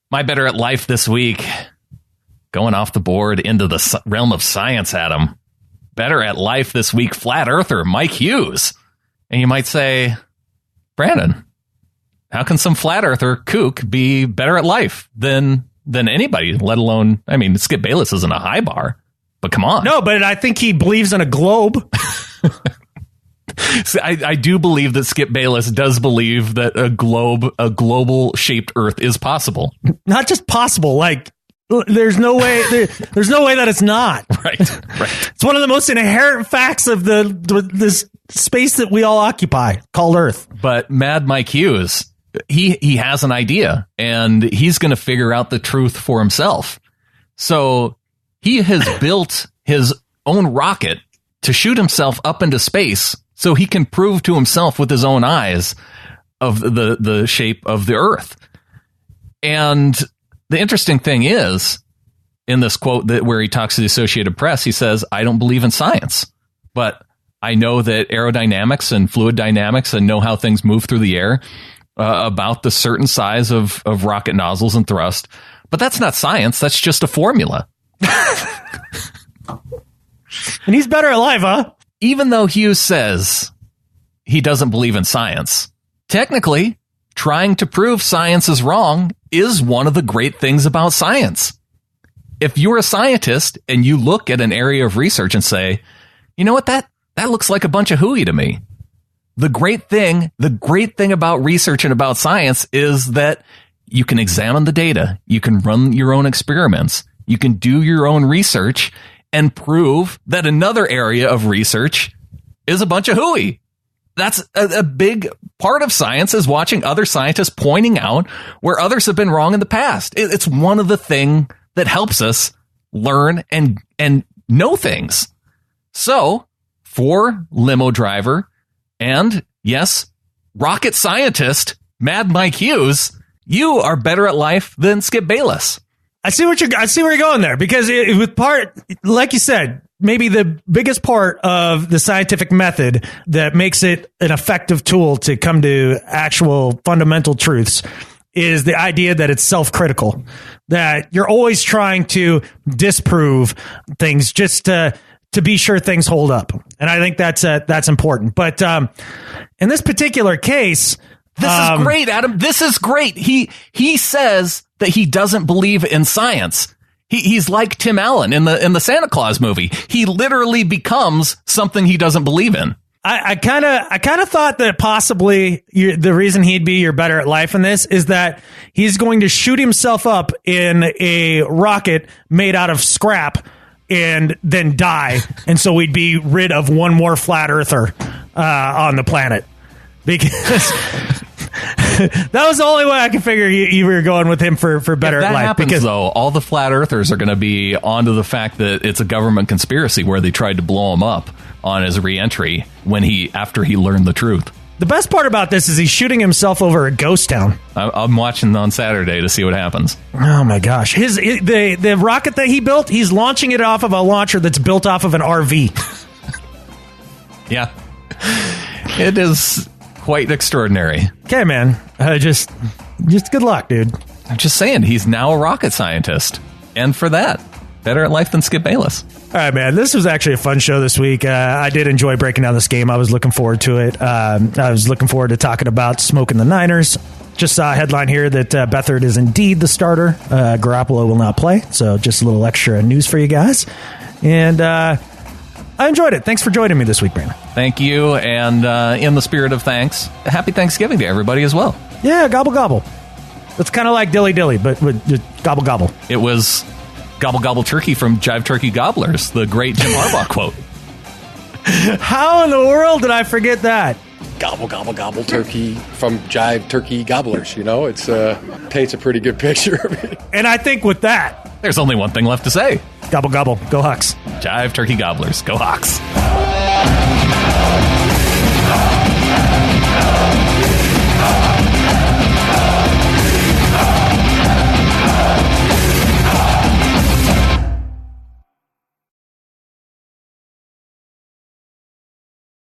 My better at life this week, going off the board into the realm of science, Adam. Better at life this week, flat earther Mike Hughes. And you might say, Brandon, how can some flat earther kook be better at life than anybody, let alone, I mean, Skip Bayless isn't a high bar, but come on. No, but I think he believes in a globe. I do believe that Skip Bayless does believe that a global shaped Earth is possible. Not just possible, like there's no way that it's not. Right. It's one of the most inherent facts of this space that we all occupy called Earth. But Mad Mike Hughes, he has an idea and he's going to figure out the truth for himself. So he has built his own rocket to shoot himself up into space so he can prove to himself with his own eyes of the shape of the Earth. And the interesting thing is, in this quote where he talks to the Associated Press, he says, I don't believe in science, but I know that aerodynamics and fluid dynamics and know how things move through the air about the certain size of rocket nozzles and thrust. But that's not science. That's just a formula. And he's better at life, huh? Even though Hughes says he doesn't believe in science, technically, trying to prove science is wrong is one of the great things about science. If you're a scientist and you look at an area of research and say, you know what, that looks like a bunch of hooey to me. The great thing about research and about science is that you can examine the data, you can run your own experiments, you can do your own research and prove that another area of research is a bunch of hooey. That's a big part of science, is watching other scientists pointing out where others have been wrong in the past. It's one of the things that helps us learn and know things. So for limo driver and, yes, rocket scientist, Mad Mike Hughes, you are better at life than Skip Bayless. I see where you're going there, because with part, like you said, maybe the biggest part of the scientific method that makes it an effective tool to come to actual fundamental truths is the idea that it's self-critical, that you're always trying to disprove things just to be sure things hold up. And I think that's important. But in this particular case, this is great, Adam. This is great. He says that he doesn't believe in science. He's like Tim Allen in the Santa Claus movie. He literally becomes something he doesn't believe in. I kind of thought that possibly the reason he'd be your better at life in this is that he's going to shoot himself up in a rocket made out of scrap and then die, and so we'd be rid of one more flat earther on the planet. Because that was the only way I could figure you were going with him for better if that at life. Happens, because though, all the flat earthers are going to be onto the fact that it's a government conspiracy where they tried to blow him up on his reentry after he learned the truth. The best part about this is he's shooting himself over a ghost town. I'm watching on Saturday to see what happens. Oh my gosh. The rocket that he built, he's launching it off of a launcher that's built off of an RV. Yeah. It is quite extraordinary. Okay, man. Just good luck, dude. I'm just saying, he's now a rocket scientist. And for that, Better at life than Skip Bayless. All right, man. This was actually a fun show this week. I did enjoy breaking down this game. I was looking forward to it. I was looking forward to talking about smoking the Niners. Just saw a headline here that Beathard is indeed the starter. Garoppolo will not play. So just a little extra news for you guys. And I enjoyed it. Thanks for joining me this week, Brandan. Thank you. And in the spirit of thanks, happy Thanksgiving to everybody as well. Yeah, gobble, gobble. It's kind of like dilly dilly, but with just gobble, gobble. It was gobble, gobble turkey from Jive Turkey Gobblers, the great Jim Harbaugh quote. How in the world did I forget that? Gobble, gobble, gobble turkey from Jive Turkey Gobblers. You know, it's paints a pretty good picture of it. And I think with that, there's only one thing left to say. Gobble, gobble. Go Hawks. Jive Turkey Gobblers. Go Hawks.